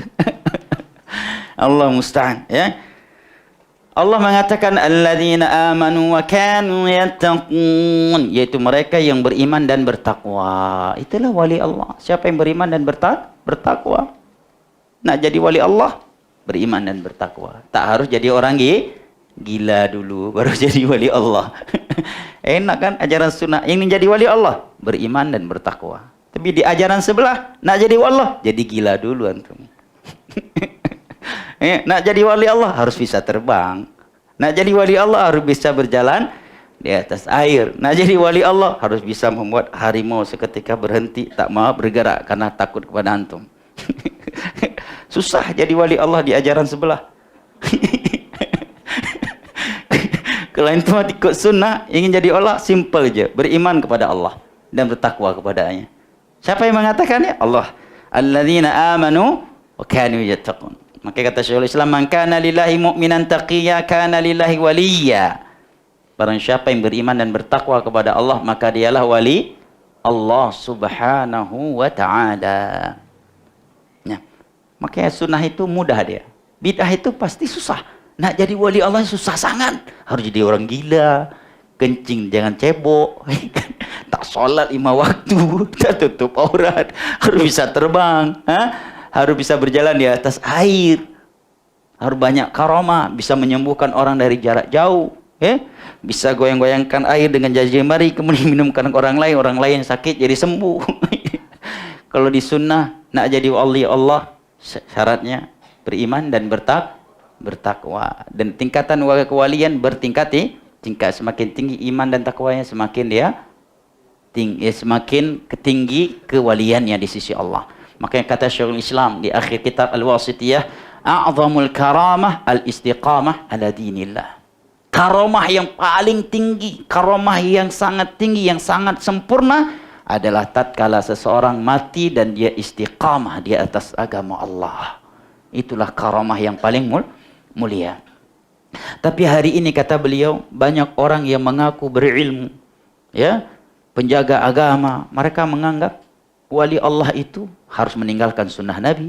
Allah musta'an, ya. Allah mengatakan alladzina amanu wa kanu yattaqun, yaitu mereka yang beriman dan bertakwa. Itulah wali Allah. Siapa yang beriman dan bertakwa? Nak jadi wali Allah, beriman dan bertakwa. Tak harus jadi orang gila dulu baru jadi wali Allah. Enak kan ajaran sunnah, ingin jadi wali Allah, beriman dan bertakwa. Tapi di ajaran sebelah, nak jadi wali Allah, jadi gila dulu antum. Nak jadi wali Allah harus bisa terbang. Nak jadi wali Allah harus bisa berjalan di atas air. Nak jadi wali Allah harus bisa membuat harimau seketika berhenti, tak mau bergerak karena takut kepada antum. Susah jadi wali Allah di ajaran sebelah. Kalau antum ikut sunnah, ingin jadi Allah, simple je, beriman kepada Allah dan bertakwa kepadanya. Siapa yang mengatakannya? Allah. Alladzina amanu wa kanu yattaqun. Maka kata Syekhul Islam, man kana lillahi mu'minan taqiyya kana lillahi waliyya. Barang siapa yang beriman dan bertakwa kepada Allah, maka dialah wali Allah Subhanahu wa taala. Ya. Makanya sunnah itu mudah dia. Bid'ah itu pasti susah. Nak jadi wali Allah susah sangat. Harus jadi orang gila, kencing jangan cebok, tak solat 5 waktu, tak tutup aurat, harus bisa terbang, harus bisa berjalan di atas air, harus banyak karomah, bisa menyembuhkan orang dari jarak jauh, bisa goyang-goyangkan air dengan jari-jemari, kemudian minumkan orang lain yang sakit jadi sembuh. Kalau di sunnah nak jadi wali Allah, syaratnya beriman dan bertakwa, dan tingkatan kewalian bertingkat. Tingkat semakin tinggi iman dan takwanya, semakin dia semakin tinggi kewaliannya di sisi Allah. Makanya kata Syekhul Islam di akhir kitab Al-Wasithiyah, a'zamul karamah al-istiqamah ala dinillah. Karamah yang paling tinggi, karamah yang sangat tinggi, yang sangat sempurna adalah tatkala seseorang mati dan dia istiqamah di atas agama Allah. Itulah karamah yang paling mulia. Tapi hari ini kata beliau, banyak orang yang mengaku berilmu, ya, penjaga agama, mereka menganggap wali Allah itu harus meninggalkan sunnah Nabi,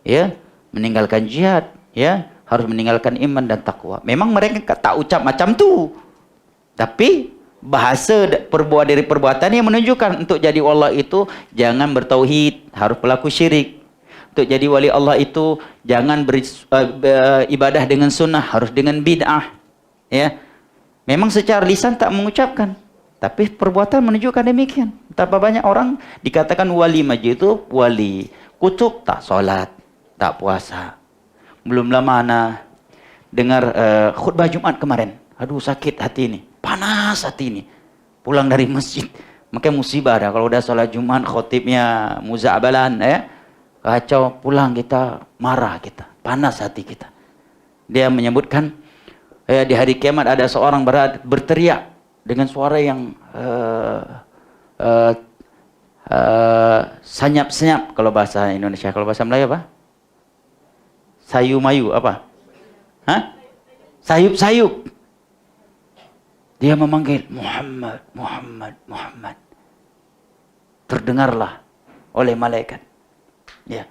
ya, meninggalkan jihad, ya, harus meninggalkan iman dan takwa. Memang mereka tak ucap macam tu, tapi bahasa dari perbuatannya menunjukkan untuk jadi Allah itu jangan bertauhid, harus pelaku syirik. Untuk jadi wali Allah itu jangan beribadah dengan sunnah, harus dengan bid'ah. Ya, memang secara lisan tak mengucapkan, tapi perbuatan menunjukkan demikian. Betapa banyak orang dikatakan wali masjid itu wali, kutub tak solat, tak puasa. Belum lama ana dengar khutbah Jumat kemarin. Aduh sakit hati ini, panas hati ini. Pulang dari masjid, makanya musibah dah kalau udah solat Jumat khotibnya muza'abalan, kacau, pulang kita marah, kita panas hati kita. Dia menyebutkan di hari kiamat ada seorang berteriak dengan suara yang senyap-senyap kalau bahasa Indonesia. Kalau bahasa Melayu apa? Sayu-mayu apa? Sayup-sayup. Dia memanggil Muhammad, Muhammad, Muhammad. Terdengarlah oleh malaikat. Ya.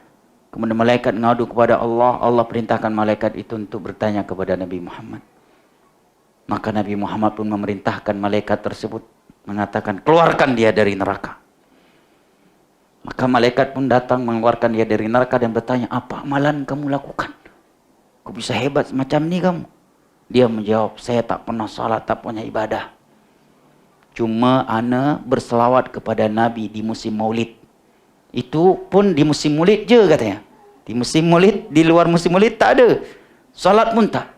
Kemudian malaikat ngadu kepada Allah, Allah perintahkan malaikat itu untuk bertanya kepada Nabi Muhammad. Maka Nabi Muhammad pun memerintahkan malaikat tersebut, mengatakan, keluarkan dia dari neraka. Maka malaikat pun datang mengeluarkan dia dari neraka dan bertanya, apa amalan kamu lakukan? Kok bisa hebat semacam ini kamu? Dia menjawab, saya tak pernah salat, tak punya ibadah. Cuma ana berselawat kepada Nabi di musim maulid. Itu pun di musim maulid je katanya. Di musim maulid, di luar musim maulid tak ada. Salat pun tak.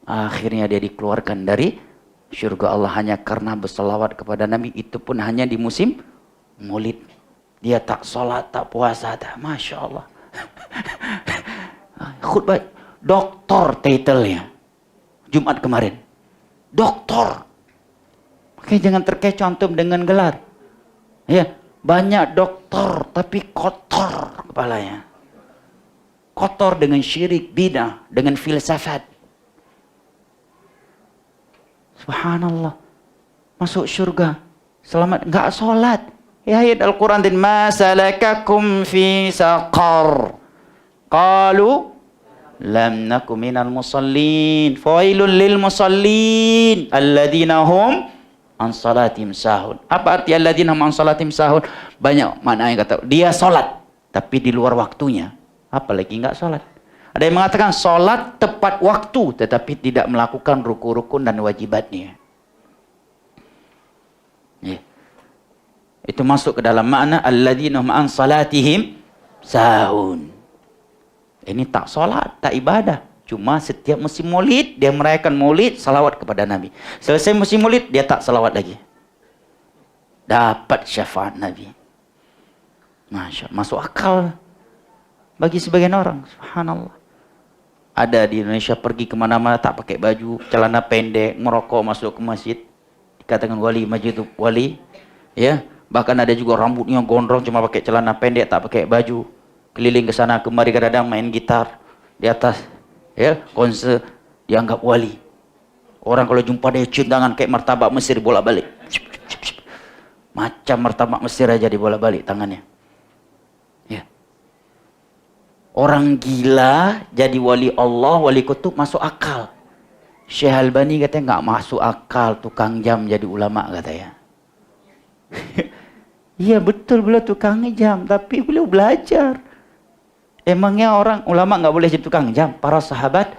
Akhirnya dia dikeluarkan dari syurga Allah hanya karena berselawat kepada Nabi. Itu pun hanya di musim maulid. Dia tak salat, tak puasa, tak. Masya Allah. Khutbah doktor title-nya Jumat kemarin. Doktor. Makanya jangan terkecoh antum dengan gelar. Ya. Banyak doktor tapi kotor kepalanya. Kotor dengan syirik, bid'ah, dengan filsafat. Subhanallah. Masuk syurga. Selamat. Enggak sholat. Ya ayat Al-Quran. Ma salakakum fi saqar. Qalu lam naku minal musallin. Fawailun lil musallin. Alladhina hum an salatim sahun. Apa arti alladzina hum an salatim sahun? Banyak makna yang kata dia salat tapi di luar waktunya, apalagi enggak salat. Ada yang mengatakan salat tepat waktu tetapi tidak melakukan rukun-rukun dan wajibatnya. Ya. Itu masuk ke dalam makna alladzina hum an salatihim sahun. Ini tak salat, tak ibadah, Cuma setiap musim maulid, dia merayakan maulid, salawat kepada Nabi. Selesai musim maulid, dia tak salawat lagi. Dapat syafaat Nabi. Masya Allah, masuk akal bagi sebagian orang. Subhanallah. Ada di Indonesia pergi kemana-mana tak pakai baju, celana pendek, merokok masuk ke masjid. Dikatakan wali, masjid itu wali. Ya, bahkan ada juga rambutnya gondrong, cuma pakai celana pendek, tak pakai baju. Keliling ke sana kemari, kadang-kadang main gitar di atas, ya, konser, dianggap wali. Orang kalau jumpa dia cium tangan kayak martabak Mesir bolak-balik. Macam martabak Mesir aja dibolak-balik tangannya. Ya. Orang gila jadi wali Allah, wali kutub masuk akal. Syekh Albani katanya nggak masuk akal tukang jam jadi ulama katanya. Iya betul, beliau tukang jam, tapi beliau belajar. Emangnya orang ulama nggak boleh jadi tukang jam? Para sahabat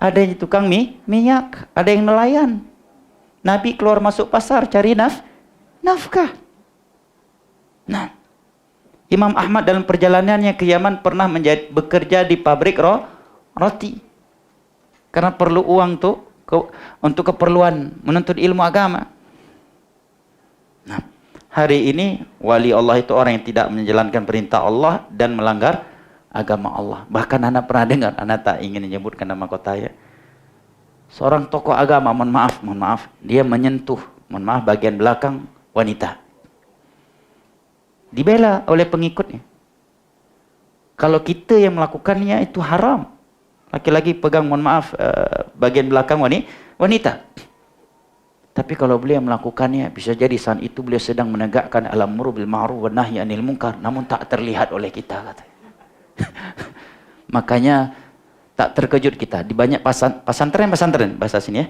ada yang tukang minyak, ada yang nelayan. Nabi keluar masuk pasar cari nafkah. Nah, Imam Ahmad dalam perjalanannya ke Yaman pernah bekerja di pabrik roti. Karena perlu uang tuh untuk keperluan menuntut ilmu agama. Nah, hari ini wali Allah itu orang yang tidak menjalankan perintah Allah dan melanggar agama Allah. Bahkan anak pernah dengar, anak tak ingin menyebutkan nama kota ya. Seorang tokoh agama, mohon maaf, dia menyentuh, bagian belakang wanita. Dibela oleh pengikutnya. Kalau kita yang melakukannya itu haram. Laki-laki pegang, bagian belakang wanita. Tapi kalau beliau melakukannya, bisa jadi saat itu beliau sedang menegakkan al-amru bil ma'ruf wa nahyi 'anil munkar, namun tak terlihat oleh kita, katanya. Makanya tak terkejut kita di banyak pesantren bahasa sini ya,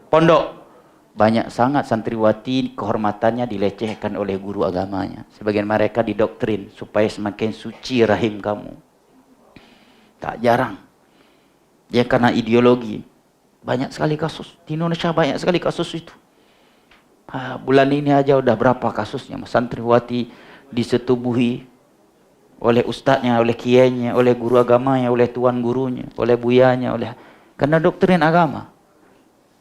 pondok, banyak sangat santriwati kehormatannya dilecehkan oleh guru agamanya. Sebagian mereka didoktrin supaya semakin suci rahim kamu. Tak jarang dia karena ideologi. Banyak sekali kasus di Indonesia, banyak sekali kasus itu. Bulan ini aja udah berapa kasusnya, santriwati disetubuhi oleh ustadznya, oleh kiainya, oleh guru agamanya, oleh tuan gurunya, oleh buyanya, karena doktrin agama.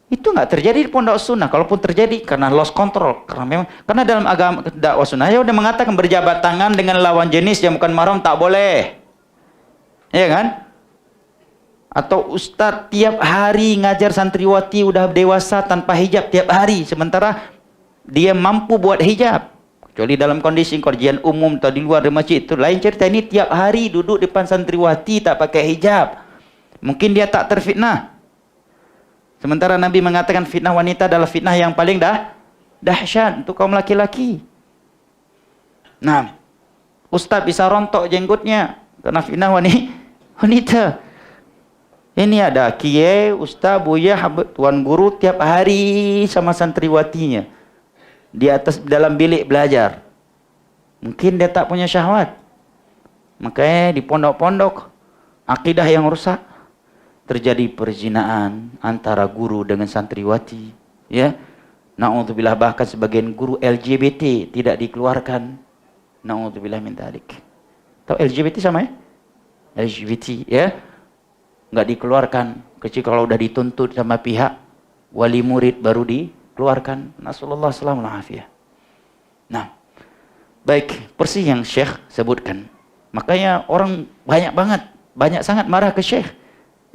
Itu nggak terjadi di pondok sunnah. Kalaupun terjadi karena lost control, karena dalam agama dakwah sunnah ya udah mengatakan berjabat tangan dengan lawan jenis yang bukan mahram tak boleh, ya kan? Atau ustadz tiap hari ngajar santriwati udah dewasa tanpa hijab tiap hari, sementara dia mampu buat hijab. Kecuali dalam kondisi kajian umum atau di luar masjid itu lain cerita. Ini tiap hari duduk depan santriwati tak pakai hijab. Mungkin dia tak terfitnah. Sementara Nabi mengatakan fitnah wanita adalah fitnah yang paling dahsyat untuk kaum laki-laki. Nah, ustaz bisa rontok jenggotnya karena fitnah wanita. Ini ada kiai, ustaz, buya, tuan guru tiap hari sama santriwatinya. Di atas dalam bilik belajar. Mungkin dia tak punya syahwat. Makanya di pondok-pondok akidah yang rusak, terjadi perzinaan antara guru dengan santriwati, ya. Na'udzubillah, bahkan sebagian guru LGBT tidak dikeluarkan. Na'udzubillah min dzalik. Tahu LGBT sama ya? LGBT, ya. Enggak dikeluarkan kecuali kalau udah dituntut sama pihak wali murid baru dikeluarkan. Nasallallahu alaihi wasallam. Nah, baik, persis yang Syekh sebutkan. Makanya orang banyak sangat marah ke Syekh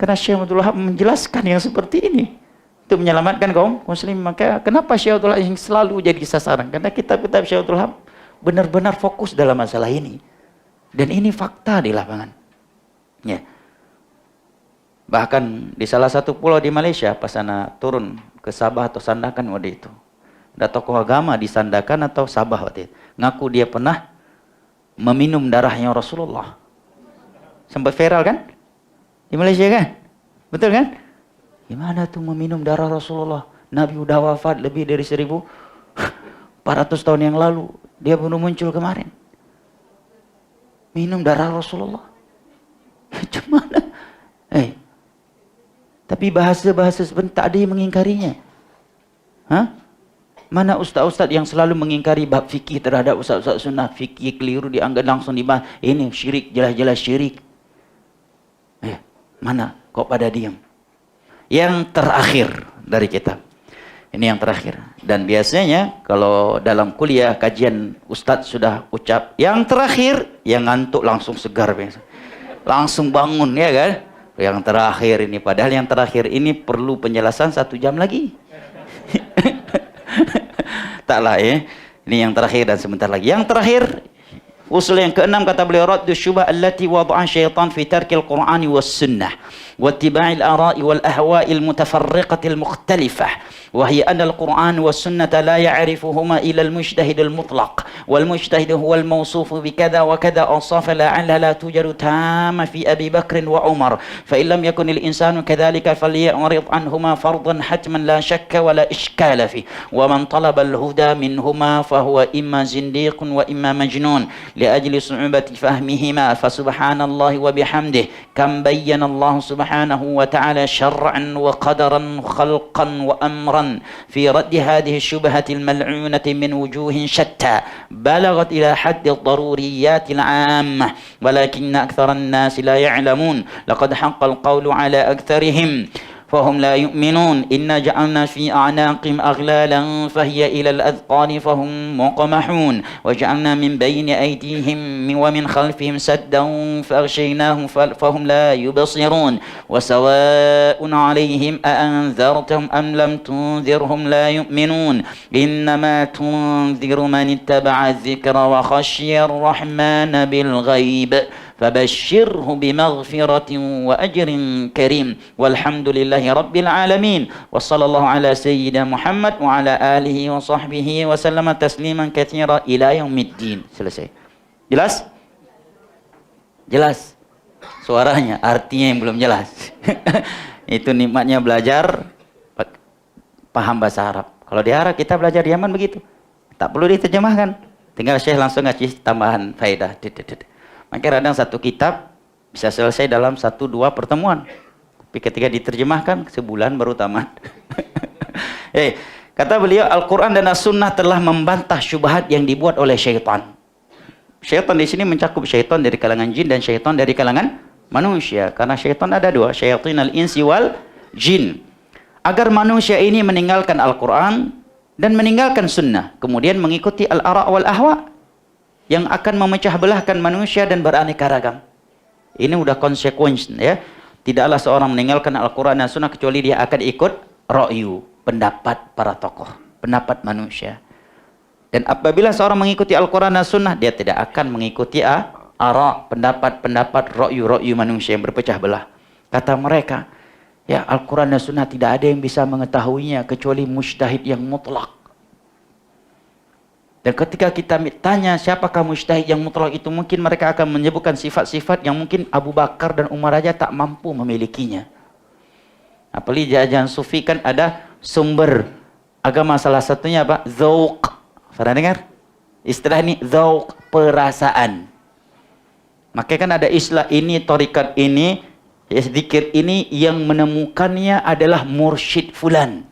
karena Syekh Abdul Wahab menjelaskan yang seperti ini untuk menyelamatkan kaum muslim. Maka kenapa Syekh Abdul Wahab yang selalu jadi sasaran? Karena kitab-kitab Syekh Abdul Wahab benar-benar fokus dalam masalah ini. Dan ini fakta di lapangan. Ya. Bahkan di salah satu pulau di Malaysia, pas sana turun ke Sabah atau Sandakan waktu itu, ada tokoh agama di Sandakan atau Sabah waktu itu, ngaku dia pernah meminum darahnya Rasulullah. Sempat viral kan? Di Malaysia kan? Betul kan? Gimana tuh meminum darah Rasulullah? Nabi udah wafat lebih dari 1400 tahun yang lalu. Dia baru muncul kemarin. Minum darah Rasulullah. Gimana? Tapi bahasa-bahasa sebenarnya tak ada yang mengingkarinya. Hah? Mana ustaz-ustaz yang selalu mengingkari bab fikih terhadap ustaz-ustaz sunnah, fikih keliru dianggap langsung dibahas. Ini syirik, jelas-jelas syirik. Mana? Kok pada diam? Yang terakhir dari kita. Ini yang terakhir. Dan biasanya kalau dalam kuliah kajian Ustadz sudah ucap yang terakhir, yang ngantuk langsung segar biasa. Langsung bangun ya kan? Yang terakhir ini, padahal yang terakhir ini perlu penjelasan 1 jam lagi. Taklah ya. Ini yang terakhir dan sebentar lagi. Yang terakhir, usul yang keenam kata beliau, raddu syubah allati wada'a syaitan fi tarkil Qur'ani was sunnah wa ittiba'il ara'i wal ahwa'il mutafarriqatil mukhtalifah. وهي أن القرآن والسنة لا يعرفهما إلا المجتهد المطلق والمجتهد هو الموصوف بكذا وكذا أوصاف لعلها لا توجد تامة في أبي بكر وعمر فإن لم يكن الإنسان كذلك فليعرض عنهما فرضا حتما لا شك ولا إشكال فيه ومن طلب الهدى منهما فهو إما زنديق وإما مجنون لأجل صعوبة فهمهما فسبحان الله وبحمده كم بين الله سبحانه وتعالى شرعا وقدرا خلقا وأمرا في رد هذه الشبهة الملعونة من وجوه شتى بلغت إلى حد الضروريات العامة ولكن أكثر الناس لا يعلمون لقد حق القول على أكثرهم فهم لا يؤمنون إنا جعلنا في أعناقهم أغلالا فهي إلى الأذقان فهم مقمحون وجعلنا من بين أيديهم ومن خلفهم سدا فأغشيناهم فهم لا يبصرون وسواء عليهم أأنذرتهم أم لم تنذرهم لا يؤمنون إنما تنذر من اتبع الذكر وخشي الرحمن بالغيب فبشره بمغفرة وأجر كريم والحمد لله رب العالمين وصلى الله على سيدنا محمد وعلى آله وصحبه وسلم تسليما كثيرا إلى يوم الدين. Selesai. Jelas? Jelas. Suaranya, artinya yang belum jelas. Itu nikmatnya belajar paham bahasa Arab. Kalau di Arab kita belajar di Yaman begitu. Tak perlu diterjemahkan. Tinggal Syekh langsung ngasih tambahan faedah. Maka kadang satu kitab bisa selesai dalam 1-2 pertemuan. Tapi ketika diterjemahkan, sebulan baru tamat. Kata beliau, Al-Quran dan As-Sunnah telah membantah syubhat yang dibuat oleh syaitan. Syaitan di sini mencakup syaitan dari kalangan jin dan syaitan dari kalangan manusia. Karena syaitan ada 2, syaitan al-insi wal jin. Agar manusia ini meninggalkan Al-Quran dan meninggalkan Sunnah. Kemudian mengikuti al-ara' wal ahwa' yang akan memecah belahkan manusia dan beraneka ragam. Ini udah konsekuensi ya. Tidaklah seorang meninggalkan Al-Quran dan Sunnah kecuali dia akan ikut ra'yu, pendapat para tokoh, pendapat manusia. Dan apabila seorang mengikuti Al-Quran dan Sunnah, dia tidak akan mengikuti ara', pendapat-pendapat ra'yu manusia yang berpecah belah. Kata mereka, ya Al-Quran dan Sunnah tidak ada yang bisa mengetahuinya kecuali mujtahid yang mutlak. Dan ketika kita tanya siapakah mujtahid yang mutlak itu, mungkin mereka akan menyebutkan sifat-sifat yang mungkin Abu Bakar dan Umar aja tak mampu memilikinya. Apalagi jajan sufi kan ada sumber agama, salah satunya apa? Dzauq. Pernah dengar? Istilah ini dzauq, perasaan. Maka kan ada istilah ini, thariqat ini, ya, zikir ini yang menemukannya adalah mursyid fulan.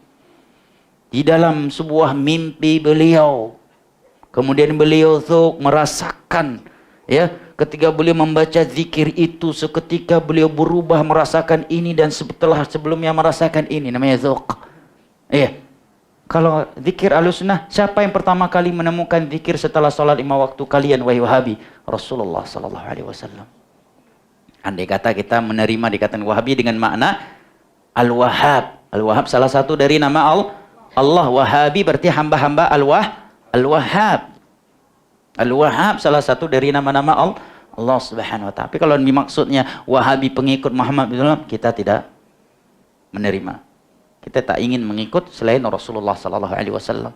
Di dalam sebuah mimpi beliau. Kemudian beliau tuh merasakan, ya, ketika beliau membaca zikir itu, seketika beliau berubah merasakan ini dan sebelumnya merasakan ini, namanya dzauq. Iya. Kalau zikir Ahlussunnah, siapa yang pertama kali menemukan zikir setelah sholat 5 waktu kalian wahai Wahabi? Rasulullah sallallahu alaihi wasallam. Andai kata kita menerima dikatakan Wahabi dengan makna Al-Wahhab. Al-Wahhab salah satu dari nama Allah. Wahabi berarti hamba-hamba Al-Wahhab. Al-Wahhab salah satu dari nama-nama Allah Subhanahu wa ta'ala. Tapi kalau dimaksudnya Wahabi pengikut Muhammad SAW, kita tidak menerima. Kita tak ingin mengikut selain Rasulullah sallallahu alaihi wasallam.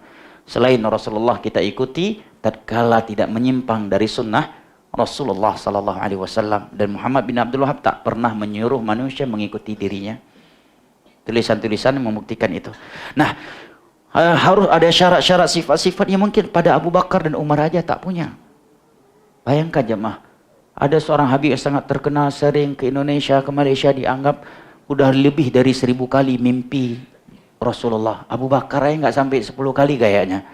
Selain Rasulullah kita ikuti tatkala tidak menyimpang dari sunnah Rasulullah sallallahu alaihi wasallam. Dan Muhammad bin Abdul Wahhab tak pernah menyuruh manusia mengikuti dirinya. Tulisan-tulisan membuktikan itu. Nah, harus ada syarat-syarat sifat-sifat yang mungkin pada Abu Bakar dan Umar aja tak punya. Bayangkan jemaah, ada seorang habib yang sangat terkenal, sering ke Indonesia, ke Malaysia, dianggap udah lebih dari 1000 kali mimpi Rasulullah. Abu Bakar aja nggak sampai 10 kali kayaknya.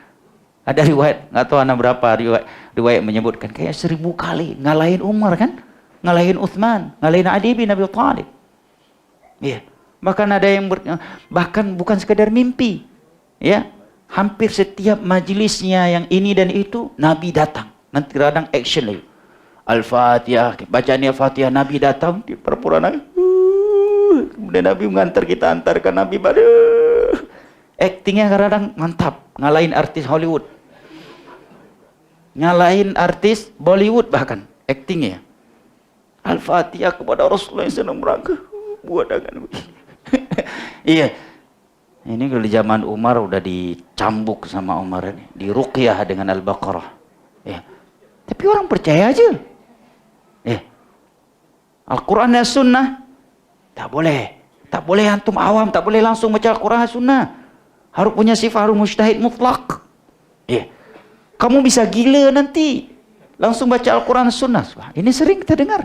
Ada riwayat, nggak tahu anak berapa riwayat menyebutkan kayak 1000 kali ngalahin Umar kan, ngalahin Uthman, ngalahin Ali bin Abi Thalib. Ya. Bahkan ada yang bahkan bukan sekedar mimpi. Ya. Hampir setiap majelisnya yang ini dan itu Nabi datang. Nanti kadang action lagi. Al-Fatihah, bacaan Al-Fatihah, Nabi datang di perpura Nabi. Kemudian Nabi mengantar kita, antarkan Nabi pada actingnya kadang mantap, ngalahin artis Hollywood, ngalahin artis Bollywood bahkan actingnya. Al-Fatihah kepada Rasulullah yang sedang merangkak buat dagangan. Iya. Ini kalau di zaman Umar udah dicambuk sama Umar ini, diruqyah dengan Al-Baqarah. Ya. Tapi orang percaya aja. Ya. Al-Quran dan Sunnah tak boleh. Tak boleh antum awam, tak boleh langsung baca Al-Quran dan Sunnah. Harus punya sifat, harus mujtahid mutlak. Ya. Kamu bisa gila nanti langsung baca Al-Quran dan Sunnah. Ini sering kita dengar.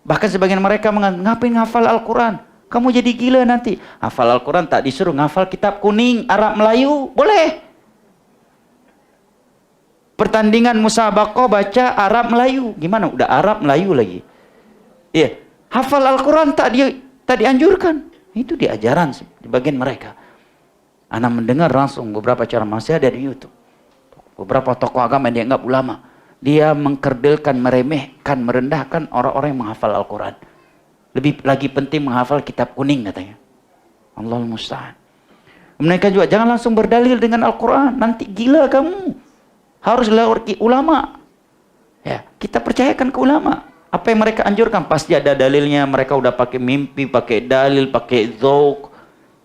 Bahkan sebagian mereka ngapain ngafal Al-Quran? Kamu jadi gila nanti. Hafal Al-Quran tak disuruh ngafal kitab kuning, Arab Melayu. Boleh. Pertandingan musabaqah baca Arab Melayu. Gimana? Udah Arab Melayu lagi. Iya. Hafal Al-Quran tak dianjurkan. Itu diajaran di bagian mereka. Ana mendengar langsung beberapa cara masih ada di YouTube. Beberapa tokoh agama yang dianggap ulama. Dia mengkerdilkan, meremehkan, merendahkan orang-orang yang menghafal Al-Quran. Lebih lagi penting menghafal kitab kuning katanya. Allahul musta'an. Mereka juga jangan langsung berdalil dengan Al-Quran. Nanti gila kamu. Harus lewat ulama. Ya, kita percayakan ke ulama. Apa yang mereka anjurkan pasti ada dalilnya. Mereka udah pakai mimpi, pakai dalil, pakai dzauq.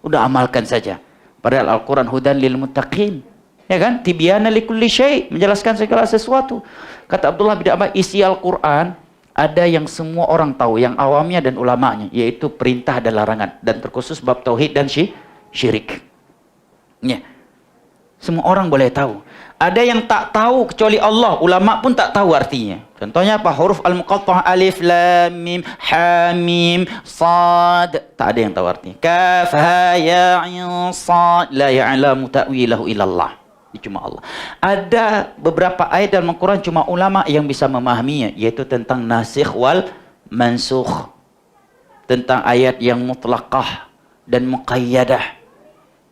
Udah amalkan saja. Padahal Al-Quran hudan lil muttaqin. Ya kan? Tibyana likulli syai', menjelaskan segala sesuatu. Kata Abdullah bin Abbas, isi Al-Quran ada yang semua orang tahu, yang awamnya dan ulamanya, yaitu perintah dan larangan, dan terkhusus bab tauhid dan syirik. Ya. Semua orang boleh tahu. Ada yang tak tahu kecuali Allah, ulama pun tak tahu artinya. Contohnya apa? Huruf al-muqatta'ah, alif, lam, mim, ha, mim, sad. Tak ada yang tahu artinya. Kaf, ha, ya, ain, sad. La ya'lamu ta'wilahu illallah. Ini cuma Allah. Ada beberapa ayat dalam Al-Quran cuma ulama yang bisa memahaminya, yaitu tentang nasikh wal mansukh, tentang ayat yang mutlaqah dan muqayyadah.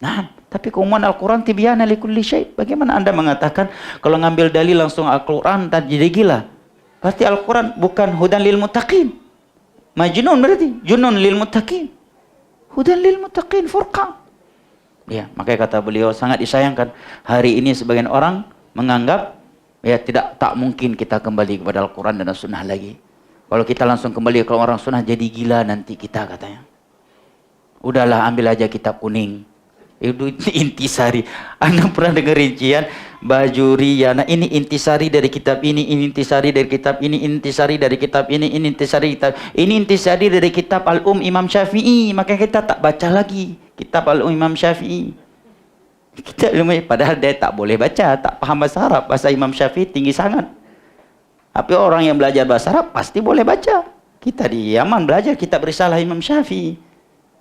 Nah, tapi keumuman Al-Quran tibyana likulli syai'. Bagaimana Anda mengatakan kalau ngambil dalil langsung Al-Quran tak jadi gila? Berarti Al-Quran bukan hudan lil muttaqin. Majnun berarti, junun lil muttaqin. Hudan lil muttaqin, furqan. Ya, makanya kata beliau sangat disayangkan hari ini sebagian orang menganggap ya tak mungkin kita kembali kepada Al-Quran dan Sunnah lagi. Kalau kita langsung kembali ke orang Sunnah jadi gila nanti kita katanya. Udahlah ambil aja kitab kuning. Itu intisari. Anda pernah dengar rincian Bajuri, nah ini intisari dari kitab ini intisari dari kitab ini, intisari dari kitab ini intisari kitab ini, intisari dari kitab Al-Imam Syafi'i. Maka kita tak baca lagi kitab Al-Imam Syafi'i. Kita padahal dia tak boleh baca, tak paham bahasa Arab. Bahasa Imam Syafi'i tinggi sangat. Tapi orang yang belajar bahasa Arab pasti boleh baca. Kita di Yaman belajar kitab Risalah Imam Syafi'i.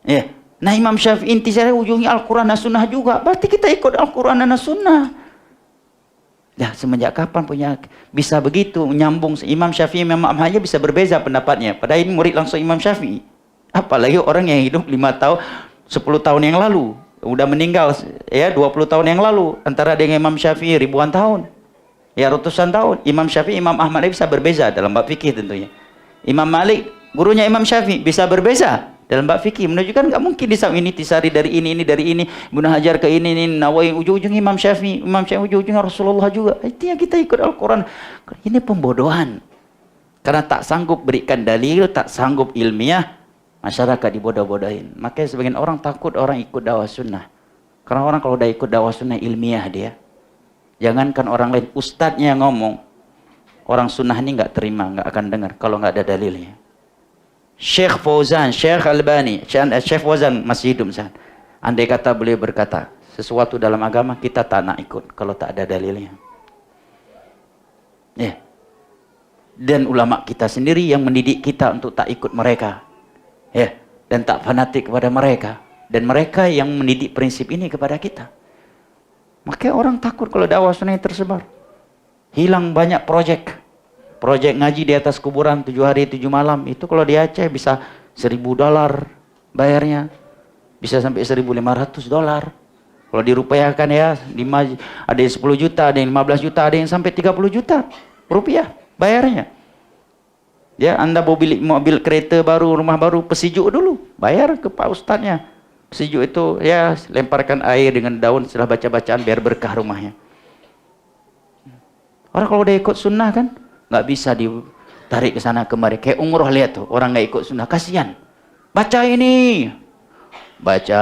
Ya. Nah Imam Syafi'i intisari ujungnya Al-Quran dan Sunnah juga. Berarti kita ikut Al-Quran dan Sunnah. Nah semenjak kapan punya bisa begitu menyambung Imam Syafi'i Imam Ahmad aja bisa berbeza pendapatnya. Padahal ini murid langsung Imam Syafi'i. Apalagi orang yang hidup 5 tahun, 10 tahun yang lalu. Udah meninggal ya 20 tahun yang lalu. Antara dengan Imam Syafi'i ribuan tahun. Ya ratusan tahun. Imam Syafi'i Imam Ahmad bisa berbeza dalam bab fikih tentunya. Imam Malik gurunya Imam Syafi'i bisa berbeza dalam bab fikih, menunjukkan nggak mungkin di ini tisari dari ini dari ini, Ibnu Hajar ke ini Nawawi ujung-ujung Imam Syafi'i ujung-ujungnya Rasulullah juga. Artinya kita ikut Al-Quran. Ini pembodohan. Karena tak sanggup berikan dalil, tak sanggup ilmiah, masyarakat dibodoh-bodohin. Makanya sebagian orang takut orang ikut dakwah sunnah. Karena orang kalau udah ikut dakwah sunnah ilmiah dia. Jangankan orang lain, ustadznya ngomong, orang sunnah ini nggak terima, nggak akan dengar kalau nggak ada dalilnya. Syekh Fauzan, Syekh Albani, Syekh Fauzan masih hidup misalnya. Andai kata beliau berkata, sesuatu dalam agama kita tak nak ikut kalau tak ada dalilnya. Ya. Dan ulama kita sendiri yang mendidik kita untuk tak ikut mereka. Ya, dan tak fanatik kepada mereka. Dan mereka yang mendidik prinsip ini kepada kita. Makanya orang takut kalau dakwah sunnah tersebar. Hilang banyak proyek. Proyek ngaji di atas kuburan 7 hari 7 malam. Itu kalau di Aceh bisa $1.000. bayarnya. Bisa sampai $1.500. Kalau dirupiahkan ya, ada yang 10 juta, ada yang 15 juta, ada yang sampai 30 juta rupiah bayarnya. Ya, Anda mau beli mobil kereta baru, rumah baru, pesijuk dulu, bayar ke Pak Ustadznya. Pesijuk itu ya lemparkan air dengan daun setelah baca-bacaan biar berkah rumahnya. Orang kalau udah ikut sunnah kan nggak bisa ditarik ke sana kemari. Kayak umroh, lihat tuh orang nggak ikut sunnah, kasihan. Baca ini, baca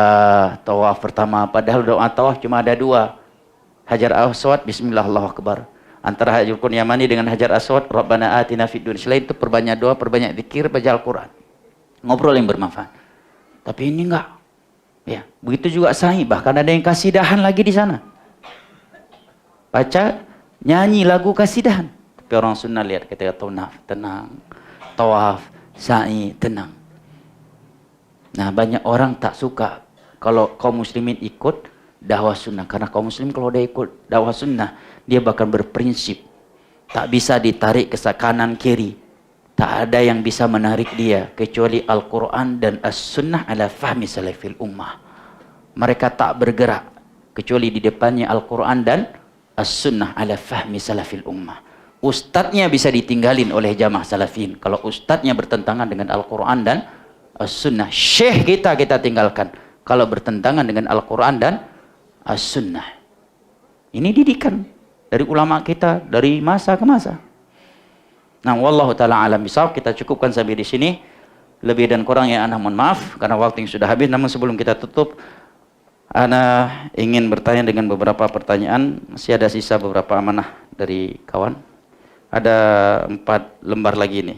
tawaf pertama, padahal doa tawaf cuma ada 2. Hajar Aswad, Bismillah, Allahu Akbar. Antara Hajar Yamani dengan Hajar Aswad, Rabbana atina fid dunya. Selain itu perbanyak doa, perbanyak zikir, baca Al-Quran. Ngobrol yang bermanfaat. Tapi ini enggak. Ya, begitu juga sa'i, bahkan ada yang kasidahan lagi di sana. Baca, nyanyi lagu kasidahan. Tapi orang sunnah lihat ketika tenang, tawaf, sa'i, tenang. Nah, banyak orang tak suka kalau kaum muslimin ikut dakwah sunnah. Karena kaum muslim kalau dia ikut dakwah sunnah, dia bakal berprinsip. Tak bisa ditarik ke kanan kiri. Tak ada yang bisa menarik dia kecuali Al-Quran dan As-Sunnah ala fahmi salafil ummah. Mereka tak bergerak kecuali di depannya Al-Quran dan As-Sunnah ala fahmi salafil ummah. Ustadznya bisa ditinggalin oleh jamaah salafin kalau ustadznya bertentangan dengan Al-Quran dan As-Sunnah. Syekh kita tinggalkan kalau bertentangan dengan Al-Quran dan As-Sunnah. Ini didikan dari ulama kita dari masa ke masa. Nah, wallahu taala alam bisawab, kita cukupkan sampai di sini. Lebih dan kurang ya ana mohon maaf karena waktu yang sudah habis. Namun sebelum kita tutup, ana ingin bertanya dengan beberapa pertanyaan. Masih ada sisa beberapa amanah dari kawan. Ada 4 lembar lagi ini.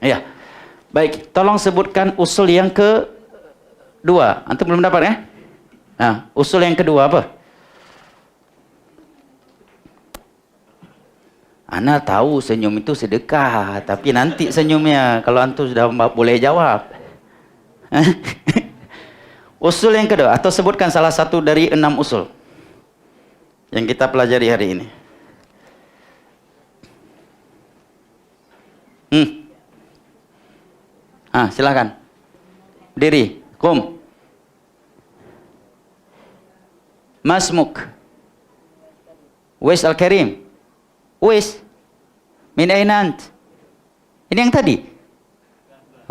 Ya, baik. Tolong sebutkan usul yang kedua. Antum belum dapat ya? Nah, usul yang kedua apa? Ana tahu senyum itu sedekah, tapi nanti senyumnya kalau antum sudah boleh jawab. Usul yang kedua, atau sebutkan salah satu dari 6 usul yang kita pelajari hari ini. Silakan. Berdiri. Kum. Masmuk. Wais Al-Karim. Wais. Min ainant. Ini yang tadi?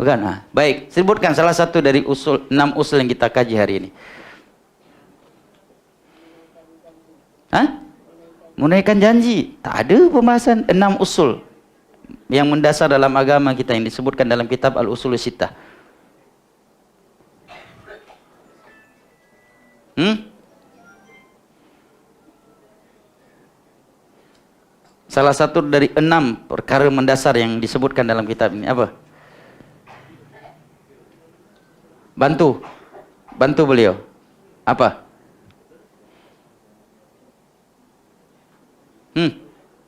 Bukan. Baik, sebutkan salah satu dari 6 usul yang kita kaji hari ini. Menunaikan janji. Tak ada pembahasan 6 usul yang mendasar dalam agama kita yang disebutkan dalam kitab Al-Usul Sittah. Salah satu dari 6 perkara mendasar yang disebutkan dalam kitab ini apa? Bantu beliau. Apa?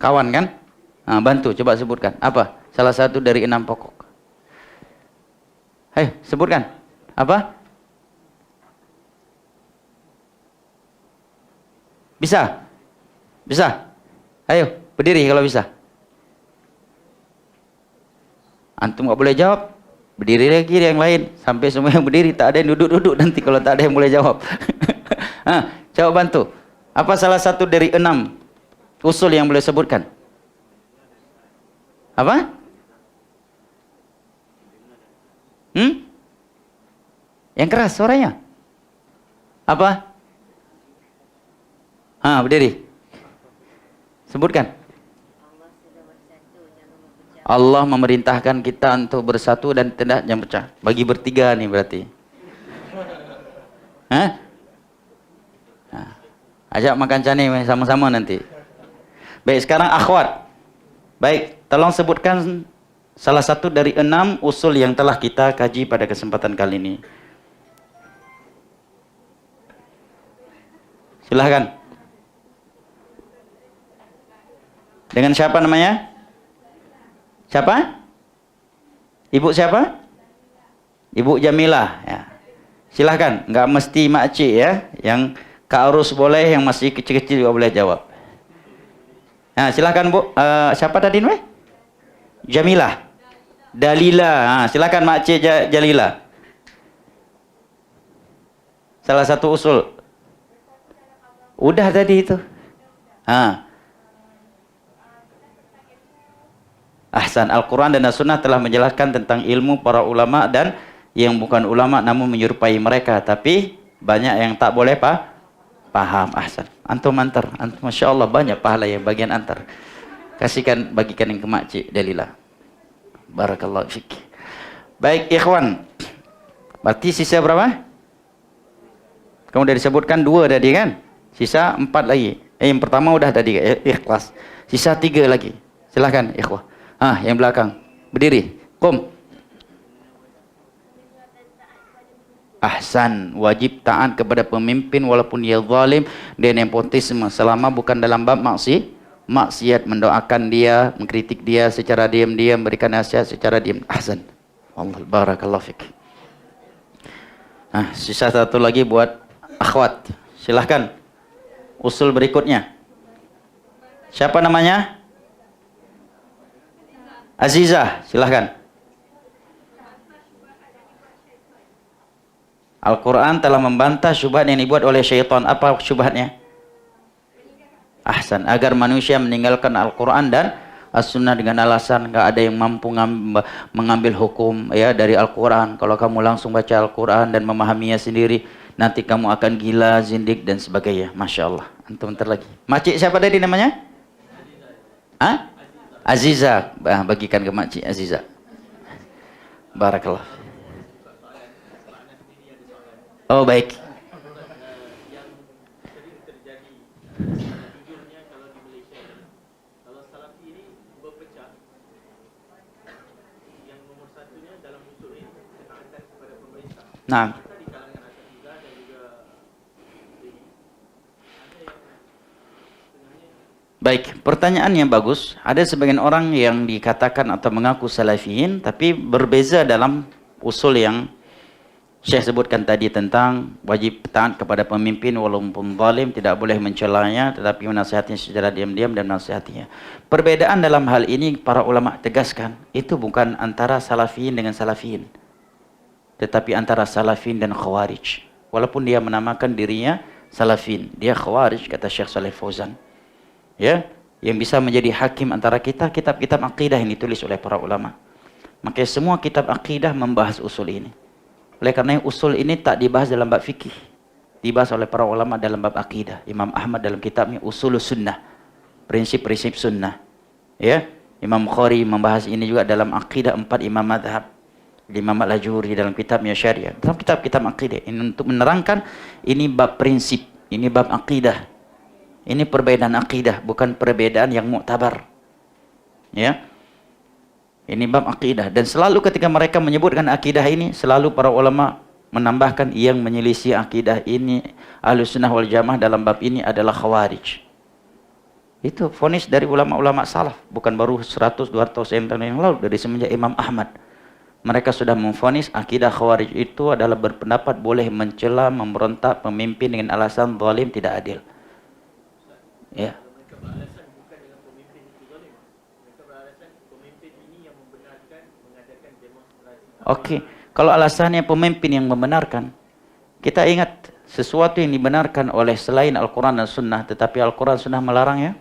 Kawan kan? Bantu, coba sebutkan. Apa? Salah satu dari 6 pokok. Ayo, sebutkan. Apa? Bisa? Bisa? Ayo, berdiri kalau bisa. Antum nggak boleh jawab, berdiri lagi yang lain. Sampai semua yang berdiri, tak ada yang duduk-duduk nanti kalau tak ada yang boleh jawab. Coba bantu. Apa salah satu dari 6 usul yang boleh sebutkan? Apa? Yang keras suaranya. Apa? Berdiri. Sebutkan. Allah memerintahkan kita untuk bersatu dan tidak jangan pecah. Bagi bertiga nih berarti. Ajak makan cane sama-sama nanti. Baik, sekarang akhwat. Baik, tolong sebutkan salah satu dari 6 usul yang telah kita kaji pada kesempatan kali ini. Silahkan. Dengan siapa namanya? Siapa? Ibu siapa? Ibu Jamilah. Ya. Silahkan, nggak mesti makcik ya. Yang Kak Arus boleh, yang masih kecil-kecil juga boleh jawab. Silahkan Bu. Siapa tadi namanya? Jamilah. Dalila. Silakan Makcik Jalila. Salah satu usul. Udah tadi itu. Ahsan. Al-Quran dan As-Sunnah telah menjelaskan tentang ilmu para ulama dan yang bukan ulama namun menyerupai mereka. Tapi banyak yang tak boleh paham. Ahsan. Antum antar. Masya Allah banyak pahala yang bagian antar. Bagikan yang ke Makcik Dalila. Barakallahu fiik. Baik ikhwan. Berarti sisa berapa? Kamu udah disebutkan 2 tadi kan? Sisa 4 lagi. Yang pertama udah tadi ikhlas. Sisa 3 lagi. Silahkan ikhwah. Yang belakang. Berdiri. Qum. Ahsan. Wajib taat kepada pemimpin walaupun dia zalim dan nepotisme selama bukan dalam bab maksiat, mendoakan dia, mengkritik dia secara diam-diam, memberikan nasihat secara diam. Ahsan. Allah barakallahu fik. Sisa 1 lagi buat akhwat. Silahkan. Usul berikutnya. Siapa namanya? Azizah. Silahkan. Al-Quran telah membantah syubhat yang dibuat oleh syaitan. Apa syubhatnya? Ahsan. Agar manusia meninggalkan Al-Quran dan As-Sunnah dengan alasan nggak ada yang mampu mengambil hukum ya dari Al-Quran. Kalau kamu langsung baca Al-Quran dan memahaminya sendiri, nanti kamu akan gila, zindik dan sebagainya. Masya Allah. Antum bentar lagi. Makcik siapa tadi namanya? Aziza. Bagikan ke Makcik Aziza. Barakallah. Oh baik. Nah. Baik, pertanyaan yang bagus. Ada sebagian orang yang dikatakan atau mengaku salafiyin, tapi berbeza dalam usul yang Syekh sebutkan tadi tentang wajib taat kepada pemimpin walaupun zalim, tidak boleh mencelanya, tetapi menasihatinya secara diam-diam dan menasihatinya. Perbedaan dalam hal ini para ulama tegaskan, itu bukan antara salafiyin dengan salafiyin, tetapi antara salafin dan khawarij. Walaupun dia menamakan dirinya salafin, dia khawarij, kata Syekh Saleh Fauzan. Ya, yang bisa menjadi hakim antara kita, kitab-kitab akidah yang ditulis oleh para ulama. Maka semua kitab akidah membahas usul ini. Oleh karena usul ini tak dibahas dalam bab fikih, dibahas oleh para ulama dalam bab akidah. Imam Ahmad dalam kitabnya Usulus Sunnah, prinsip-prinsip sunnah. Ya, Imam Bukhari membahas ini juga dalam akidah 4 imam madhab. Imam Al-Ajuri dalam kitabnya Syariah. Dalam kitab-kitab akidah ini untuk menerangkan ini bab prinsip, ini bab akidah. Ini perbedaan akidah, bukan perbedaan yang muktabar. Ya. Ini bab akidah. Dan selalu ketika mereka menyebutkan akidah ini, selalu para ulama menambahkan yang menyelisih akidah ini, Ahlussunnah wal Jamaah dalam bab ini adalah khawarij. Itu vonis dari ulama-ulama salaf, bukan baru 100-200 tahun yang lalu, dari semenjak Imam Ahmad. Mereka sudah memvonis akidah khawarij itu adalah berpendapat boleh mencela, memberontak pemimpin dengan alasan zalim, tidak adil. Ya. Oke, kalau alasannya pemimpin yang membenarkan, kita ingat sesuatu yang dibenarkan oleh selain Al-Quran dan Sunnah, tetapi Al-Quran Sunnah melarangnya.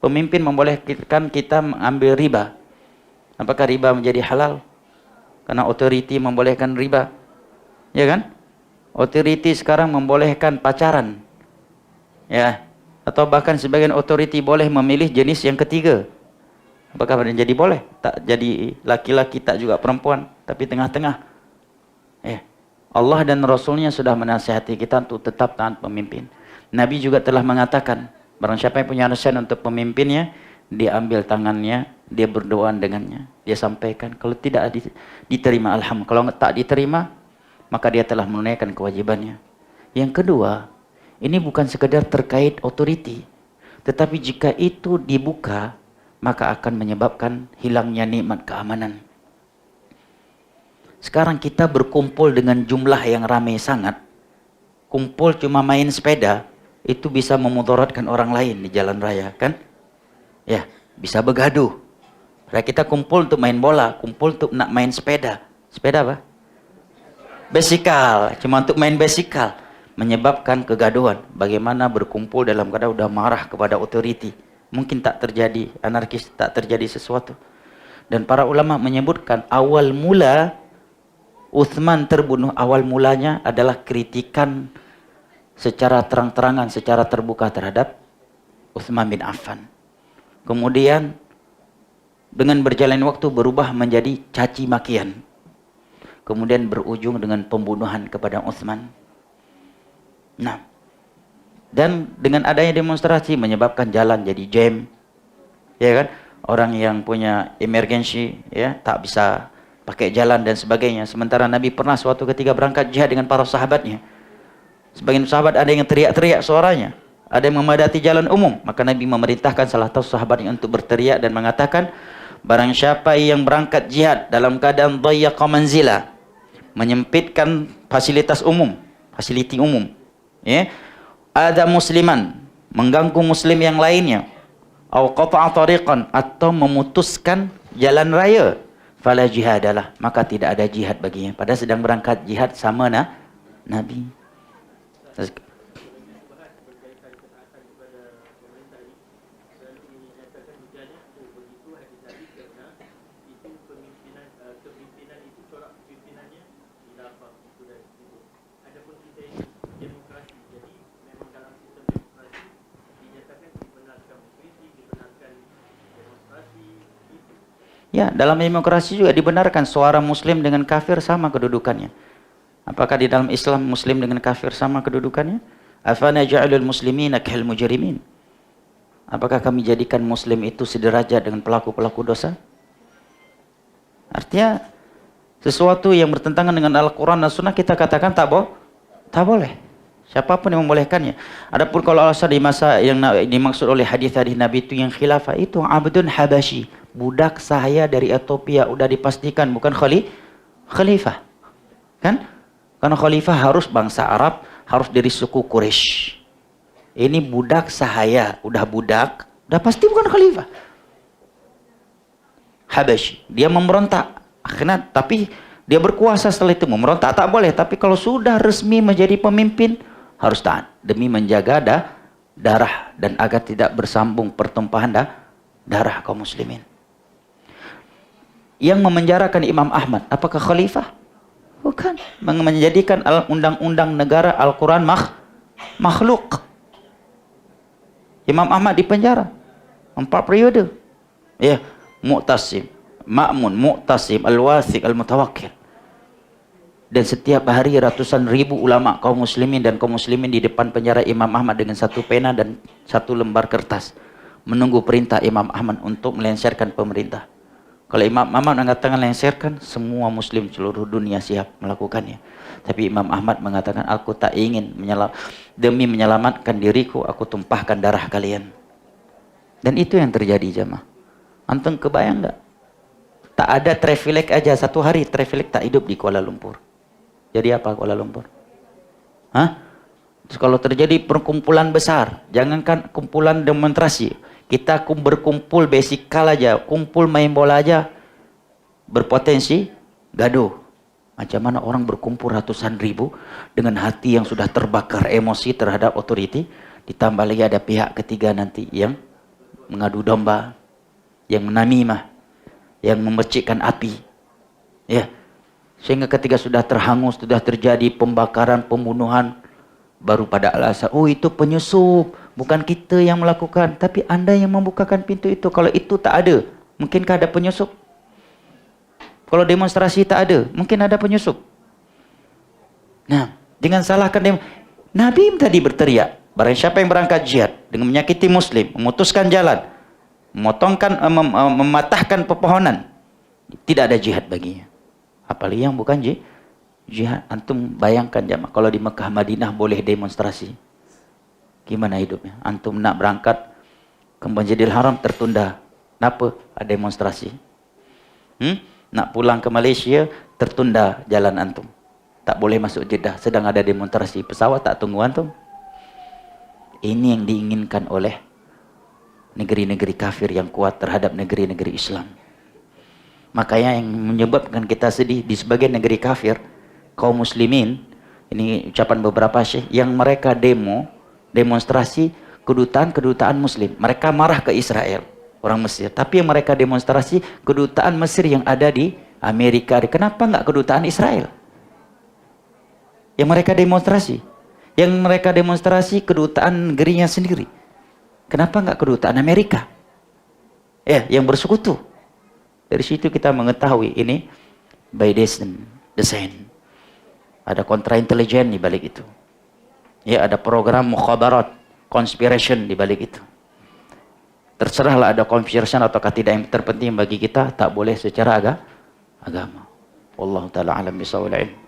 Pemimpin membolehkan kita mengambil riba. Apakah riba menjadi halal? Karena otoriti membolehkan riba, ya kan? Otoriti sekarang membolehkan pacaran, ya. Atau bahkan sebagian otoriti boleh memilih jenis yang ketiga. Apakah menjadi boleh? Tak jadi laki-laki, tak juga perempuan, tapi tengah-tengah. Ya. Allah dan Rasulnya sudah menasihati kita untuk tetap taat pemimpin. Nabi juga telah mengatakan, barang siapa yang punya nasihat untuk pemimpinnya, dia ambil tangannya, dia berdoa dengannya, dia sampaikan. Kalau tidak diterima, alhamdulillah. Kalau tak diterima, maka dia telah menunaikan kewajibannya. Yang kedua, ini bukan sekedar terkait otoriti, tetapi jika itu dibuka, maka akan menyebabkan hilangnya nikmat keamanan. Sekarang kita berkumpul dengan jumlah yang ramai sangat. Kumpul cuma main sepeda, itu bisa memudaratkan orang lain di jalan raya, kan? Ya, bisa begaduh. Kita kumpul untuk main bola, kumpul untuk nak main sepeda. Sepeda apa? Basikal, cuma untuk main basikal. Menyebabkan kegaduhan. Bagaimana berkumpul dalam keadaan udah marah kepada otoriti. Mungkin tak terjadi anarkis, tak terjadi sesuatu. Dan para ulama menyebutkan awal mula Uthman terbunuh, awal mulanya adalah kritikan secara terang-terangan, secara terbuka terhadap Uthman bin Affan. Kemudian dengan berjalan waktu berubah menjadi caci makian. Kemudian berujung dengan pembunuhan kepada Uthman. Nah, dan dengan adanya demonstrasi menyebabkan jalan jadi jam, ya kan? Orang yang punya emergency, ya, tak bisa pakai jalan dan sebagainya. Sementara Nabi pernah suatu ketika berangkat jihad dengan para sahabatnya. Sebagian sahabat ada yang teriak-teriak suaranya, ada yang memadati jalan umum. Maka Nabi memerintahkan salah satu sahabatnya untuk berteriak dan mengatakan, barang siapa yang berangkat jihad dalam keadaan dayyaqa manzila, menyempitkan fasilitas umum, fasiliti umum, ya, ada musliman, mengganggu muslim yang lainnya, au qata'a tariqan, atau memutuskan jalan raya, fala jihadalah, maka tidak ada jihad baginya. Padahal sedang berangkat jihad sama Nabi. Ya, dalam demokrasi juga dibenarkan suara muslim dengan kafir sama kedudukannya. Apakah di dalam Islam muslim dengan kafir sama kedudukannya? Afana ja'alul muslimina kahal mujrimin. Apakah kami jadikan muslim itu sederajat dengan pelaku-pelaku dosa? Artinya sesuatu yang bertentangan dengan Al-Quran dan Sunnah kita katakan tak boleh. Siapapun yang membolehkannya. Adapun kalau alasan di masa yang dimaksud oleh hadis-hadis Nabi itu yang khilafah, itu abdun habasyi, budak sahaya dari Ethiopia, udah dipastikan bukan khalifah. Kan? Karena khalifah harus bangsa Arab, harus dari suku Quraisy. Ini budak sahaya, udah budak, udah pasti bukan khalifah. Habasyi, dia memberontak. Akhirnya tapi dia berkuasa setelah itu, memberontak tak boleh, tapi kalau sudah resmi menjadi pemimpin harus taat demi menjaga darah dan agar tidak bersambung pertumpahan darah kaum muslimin. Yang memenjarakan Imam Ahmad, apakah khalifah? Bukan. Menjadikan undang-undang negara Al-Quran makhluk. Imam Ahmad dipenjara 4 periode. Ya, Mu'tasim, Ma'mun, Mu'tasim, Al-Wathiq, Al-Mutawakkil. Dan setiap hari ratusan ribu ulama kaum muslimin dan kaum muslimin di depan penjara Imam Ahmad dengan satu pena dan satu lembar kertas, menunggu perintah Imam Ahmad untuk melengsarkan pemerintah. Kalau Imam Ahmad mengatakan lengserkan, semua muslim seluruh dunia siap melakukannya. Tapi Imam Ahmad mengatakan, aku tak ingin demi menyelamatkan diriku, aku tumpahkan darah kalian. Dan itu yang terjadi jamaah. Antum kebayang nggak? Tak ada travelek aja, satu hari travelek tak hidup di Kuala Lumpur. Jadi apa Kuala Lumpur? Hah? Terus kalau terjadi perkumpulan besar, jangankan kumpulan demonstrasi, kita berkumpul basikal aja, kumpul main bola aja, berpotensi gaduh. Macam mana orang berkumpul ratusan ribu dengan hati yang sudah terbakar emosi terhadap otoriti, ditambah lagi ada pihak ketiga nanti yang mengadu domba, yang menamimah, yang memercikkan api, ya. Sehingga ketika sudah terhangus, sudah terjadi pembakaran, pembunuhan, baru pada alasan, oh itu penyusup, bukan kita yang melakukan, tapi anda yang membukakan pintu itu. Kalau itu tak ada, mungkinkah ada penyusup? Kalau demonstrasi tak ada, mungkin ada penyusup. Nah, dengan salahkan Nabi tadi berteriak, barang siapa yang berangkat jihad dengan menyakiti muslim, memutuskan jalan, mematahkan pepohonan, tidak ada jihad baginya. Apalagi yang bukan jihad. Antum bayangkan jamaah, kalau di Mekah Madinah boleh demonstrasi, gimana hidupnya? Antum nak berangkat ke Masjidil Haram tertunda, kenapa? Ada demonstrasi. Nak pulang ke Malaysia tertunda jalan antum, tak boleh masuk Jeddah, sedang ada demonstrasi, pesawat tak tunggu antum. Ini yang diinginkan oleh negeri-negeri kafir yang kuat terhadap negeri-negeri Islam. Makanya yang menyebabkan kita sedih di sebagian negeri kafir, kaum muslimin, ini ucapan beberapa syekh, yang mereka demonstrasi kedutaan muslim. Mereka marah ke Israel, orang Mesir. Tapi yang mereka demonstrasi kedutaan Mesir yang ada di Amerika. Kenapa nggak kedutaan Israel? Yang mereka demonstrasi. Yang mereka demonstrasi kedutaan negerinya sendiri. Kenapa nggak kedutaan Amerika? Ya, yang bersekutu. Dari situ kita mengetahui ini by design. Ada kontra intelijen di balik itu. Ya, ada program mukhabarat, conspiration di balik itu. Terserahlah ada conspiration ataukah tidak, yang terpenting bagi kita tak boleh secara agama. Wallahu taala alam bisawab.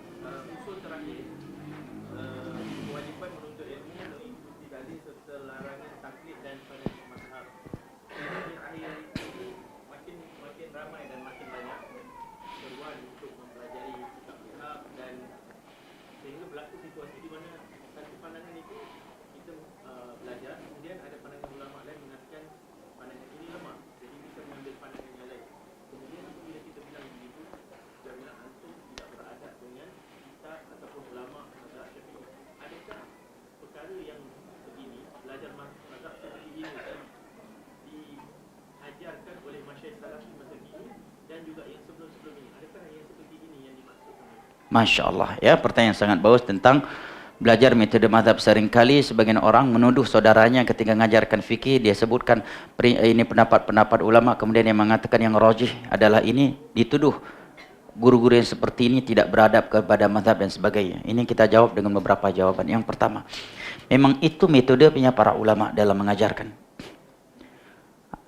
Masya Allah, ya, pertanyaan sangat bagus tentang belajar metode mazhab. Seringkali sebagian orang menuduh saudaranya ketika mengajarkan fikih, dia sebutkan ini pendapat-pendapat ulama, kemudian yang mengatakan yang rajih adalah ini, dituduh guru-guru yang seperti ini tidak beradab kepada mazhab dan sebagainya. Ini kita jawab dengan beberapa jawaban. Yang pertama, memang itu metodenya para ulama dalam mengajarkan.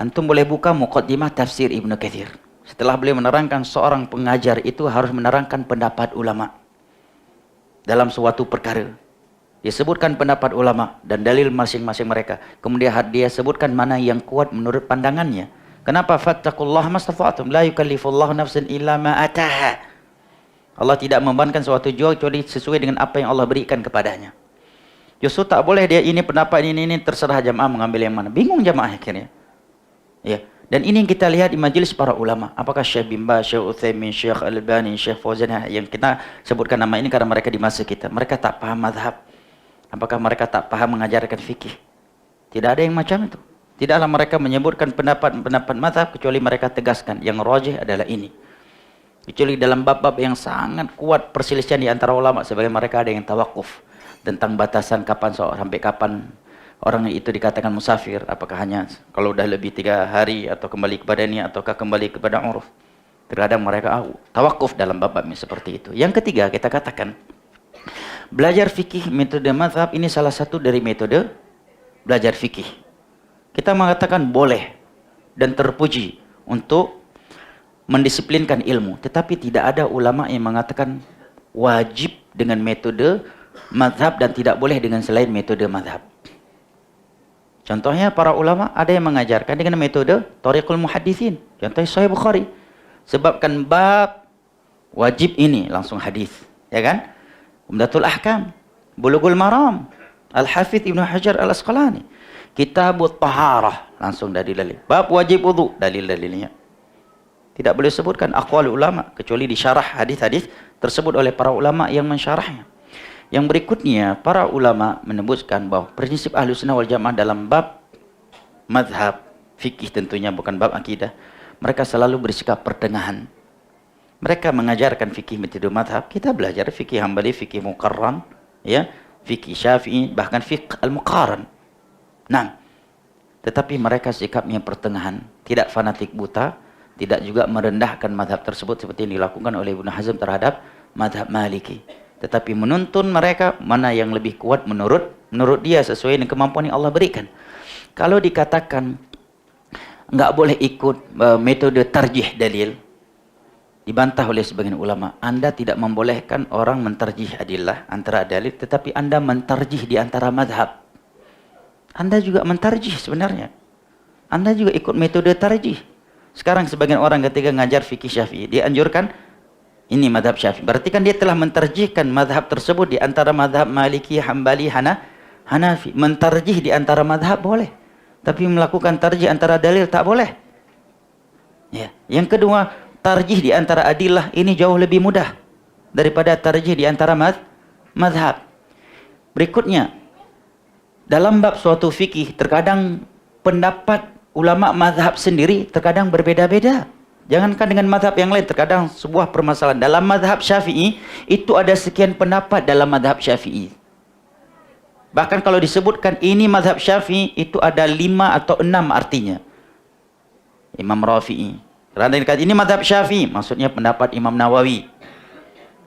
Antum boleh buka muqaddimah tafsir Ibnu Katsir. Setelah beliau menerangkan, seorang pengajar itu harus menerangkan pendapat ulama dalam suatu perkara. Dia sebutkan pendapat ulama dan dalil masing-masing mereka. Kemudian dia sebutkan mana yang kuat menurut pandangannya. Kenapa? Fattaqullaha mastata'tum, la yukallifullahu nafsan illa ma ataha. Allah tidak membebankan suatu jiwa kecuali sesuai dengan apa yang Allah berikan kepadanya. Justru tak boleh dia ini pendapat ini terserah jamaah mengambil yang mana. Bingung jamaah akhirnya. Ya. Dan ini yang kita lihat di majelis para ulama. Apakah Syekh bin Baz, Syekh Utsaimin, Syekh Albani, Syekh Fauzan, yang kita sebutkan nama ini karena mereka di masa kita. Mereka tak paham mazhab. Apakah mereka tak paham mengajarkan fikih? Tidak ada yang macam itu. Tidaklah mereka menyebutkan pendapat mazhab kecuali mereka tegaskan yang rajih adalah ini. Kecuali dalam bab-bab yang sangat kuat perselisihan di antara ulama, sebagai mereka ada yang tawakuf tentang batasan kapan sampai kapan orang itu dikatakan musafir, apakah hanya kalau udah lebih 3 hari atau kembali kepada ini ataukah kembali kepada uruf. Terkadang mereka tawakuf dalam bab-bab seperti itu. Yang ketiga, kita katakan belajar fikih metode mazhab ini salah satu dari metode belajar fikih. Kita mengatakan boleh dan terpuji untuk mendisiplinkan ilmu, tetapi tidak ada ulama yang mengatakan wajib dengan metode mazhab dan tidak boleh dengan selain metode mazhab. Contohnya para ulama ada yang mengajarkan dengan metode Thariqul Muhadditsin. Contohnya Sahih Bukhari. Sebabkan bab wajib ini langsung hadis, ya kan? Umdatul Ahkam, Bulughul Maram, Al-Hafidz Ibnu Hajar Al-Asqalani. Kitabut Taharah langsung dari dalil. Bab wajib wudu, dalil-dalilnya. Tidak boleh sebutkan aqwal ulama kecuali disyarah hadis-hadis tersebut oleh para ulama yang mensyarahnya. Yang berikutnya, para ulama menyebutkan bahwa prinsip Ahlussunnah wal Jamaah dalam bab mazhab fikih, tentunya bukan bab akidah, mereka selalu bersikap pertengahan. Mereka mengajarkan fikih metode mazhab, kita belajar fikih Hambali, fikih Muqarran, ya, fikih Syafi'i, bahkan fikih Al-Muqaran. Nah, tetapi mereka sikapnya pertengahan, tidak fanatik buta, tidak juga merendahkan mazhab tersebut seperti yang dilakukan oleh Ibnu Hazm terhadap mazhab Maliki. Tetapi menuntun mereka mana yang lebih kuat menurut dia sesuai dengan kemampuan yang Allah berikan. Kalau dikatakan nggak boleh ikut metode tarjih dalil, dibantah oleh sebagian ulama. Anda tidak membolehkan orang mentarjih adillah antara dalil, tetapi Anda mentarjih di antara madhab. Anda juga mentarjih sebenarnya. Anda juga ikut metode tarjih. Sekarang sebagian orang ketika ngajar fikih Syafi'i, dia anjurkan ini madhab Syafi'i. Berarti kan dia telah mentarjihkan madhab tersebut di antara madhab Maliki, Hambali, Hanafi. Mentarjih di antara madhab boleh. Tapi melakukan tarjih antara dalil tak boleh. Ya. Yang kedua, tarjih di antara adillah ini jauh lebih mudah daripada tarjih di antara madhab. Berikutnya, dalam bab suatu fikih, terkadang pendapat ulama madhab sendiri terkadang berbeda-beda. Jangankan dengan madhab yang lain, terkadang sebuah permasalahan. Dalam madhab Syafi'i, itu ada sekian pendapat dalam madhab Syafi'i. Bahkan kalau disebutkan ini madhab Syafi'i, itu ada 5 atau 6 artinya. Imam Rafi'i. Kerana dikatakan ini madhab Syafi'i, maksudnya pendapat Imam Nawawi.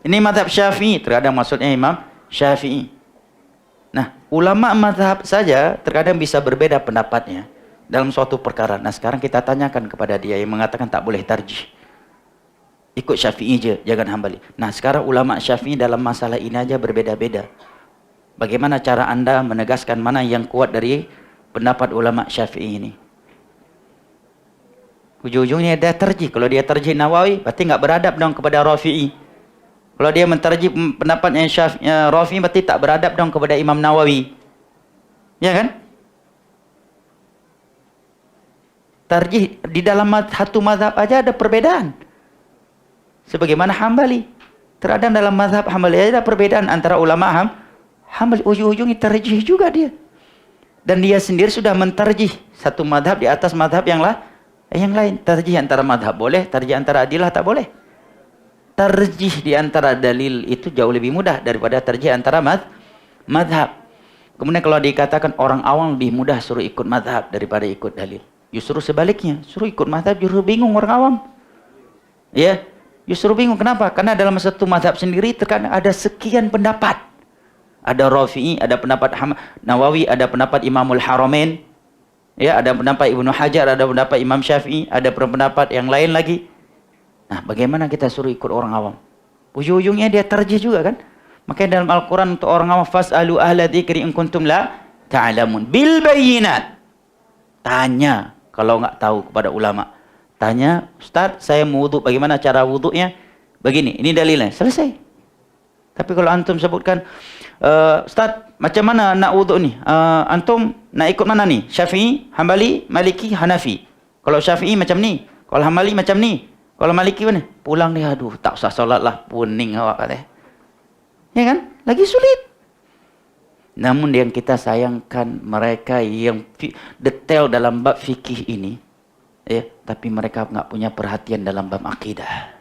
Ini madhab Syafi'i, terkadang maksudnya Imam Syafi'i. Nah, ulama madhab saja terkadang bisa berbeda pendapatnya dalam suatu perkara. Nah, sekarang kita tanyakan kepada dia yang mengatakan tak boleh tarjih. Ikut Syafi'i je, jangan Hambali. Nah, sekarang ulama Syafi'i dalam masalah ini aja berbeda-beda. Bagaimana cara anda menegaskan mana yang kuat dari pendapat ulama Syafi'i ini? Ujung-ujungnya dia tarjih. Kalau dia tarjih Nawawi, berarti nggak beradab dong kepada Rafi'i. Kalau dia mentarjih pendapatnya Rafi'i, berarti tak beradab dong kepada Imam Nawawi. Ya kan? Tarjih di dalam satu mazhab aja ada perbedaan. Sebagaimana Hambali. Terkadang dalam mazhab Hambali ada perbedaan antara ulama Hambali. Ujung-ujungnya tarjih juga dia. Dan dia sendiri sudah mentarjih satu mazhab di atas mazhab yang lain. Tarjih antara mazhab boleh, tarjih antara adilah tak boleh. Tarjih di antara dalil itu jauh lebih mudah daripada tarjih antara mazhab. Kemudian kalau dikatakan orang awam lebih mudah suruh ikut mazhab daripada ikut dalil. Justru sebaliknya, suruh ikut mazhab justru bingung orang awam. Ya, justru bingung. Kenapa? Karena dalam satu mazhab sendiri terkadang ada sekian pendapat. Ada Rafi'i, ada pendapat Nawawi, ada pendapat Imamul Haramain. Ya, ada pendapat Ibnu Hajar, ada pendapat Imam Syafi'i, ada pendapat yang lain lagi. Nah, bagaimana kita suruh ikut orang awam? Ujung-ujungnya dia tarjih juga kan? Makanya dalam Al-Quran untuk orang awam, fas'alu ahla dzikri in kuntum la ta'lamun bil bayyinat. Tanya kalau nggak tahu kepada ulama. Tanya, Ustaz, saya mau wudu, bagaimana cara wudunya? Begini, ini dalilnya. Selesai. Tapi kalau antum sebutkan, Ustaz, macam mana nak wudu ni? Antum nak ikut mana ni? Syafi'i, Hambali, Maliki, Hanafi. Kalau Syafi'i macam ni, kalau Hambali macam ni. Kalau Maliki mana? Pulang dia, aduh, tak usah solat lah, puning awak kata. Ya kan? Lagi sulit. Namun yang kita sayangkan mereka yang detail dalam bab fikih ini, ya, tapi mereka nggak punya perhatian dalam bab akidah.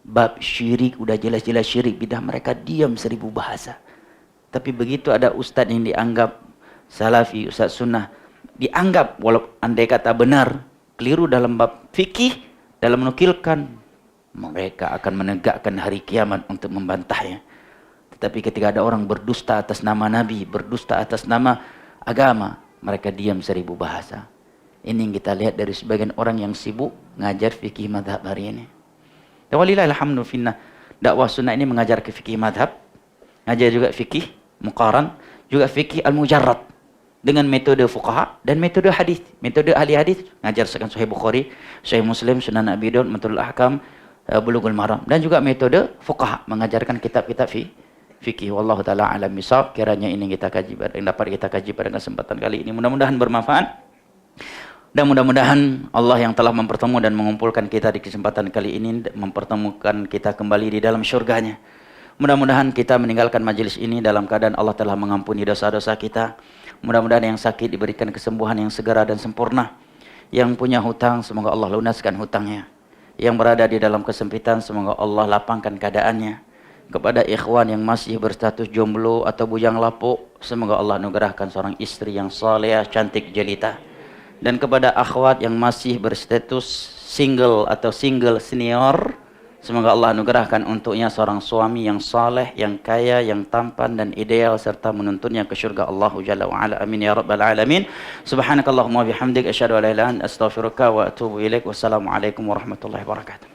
Bab syirik, udah jelas-jelas syirik, bidah, mereka diam 1000 bahasa. Tapi begitu ada ustaz yang dianggap salafi, ustaz sunnah, dianggap walaupun andai kata benar, keliru dalam bab fikih, dalam menukilkan, mereka akan menegakkan hari kiamat untuk membantahnya. Tetapi ketika ada orang berdusta atas nama Nabi, berdusta atas nama agama, mereka diam 1000 bahasa. Ini yang kita lihat dari sebagian orang yang sibuk ngajar fikih madhab hari ini. Walillahil hamdu finna. Dakwah sunnah ini mengajar ke fikih madhab, ngajar juga fikih muqaran, juga fikih al-mujarrad. Dengan metode fuqaha dan metode hadis. Metode ahli hadis mengajarkan Sahih Bukhari, Sahih Muslim, Sunan Abi Daud, Matul Ahkam, Bulughul Maram, dan juga metode fuqaha mengajarkan kitab-kitab fikih. Wallahu taala alam bisawab. Kiranya ini kita kaji, yang dapat kita kaji pada kesempatan kali ini mudah-mudahan bermanfaat. Dan mudah-mudahan Allah yang telah mempertemu dan mengumpulkan kita di kesempatan kali ini mempertemukan kita kembali di dalam syurganya. Mudah-mudahan kita meninggalkan majelis ini dalam keadaan Allah telah mengampuni dosa-dosa kita. Mudah-mudahan yang sakit diberikan kesembuhan yang segera dan sempurna. Yang punya hutang, semoga Allah lunaskan hutangnya. Yang berada di dalam kesempitan, semoga Allah lapangkan keadaannya. Kepada ikhwan yang masih berstatus jomblo atau bujang lapuk, semoga Allah anugerahkan seorang istri yang saleh, cantik, jelita. Dan kepada akhwat yang masih berstatus single atau single senior, semoga Allah anugerahkan untuknya seorang suami yang saleh, yang kaya, yang tampan dan ideal, serta menuntunnya ke syurga Allah Jalla wa Ala. Amin ya rabbal alamin. Subhanakallahumma bihamdik, asyhadu an la ilaha illa anta, astaghfiruka wa atubu ilaik. Wassalamualaikum warahmatullahi wabarakatuh.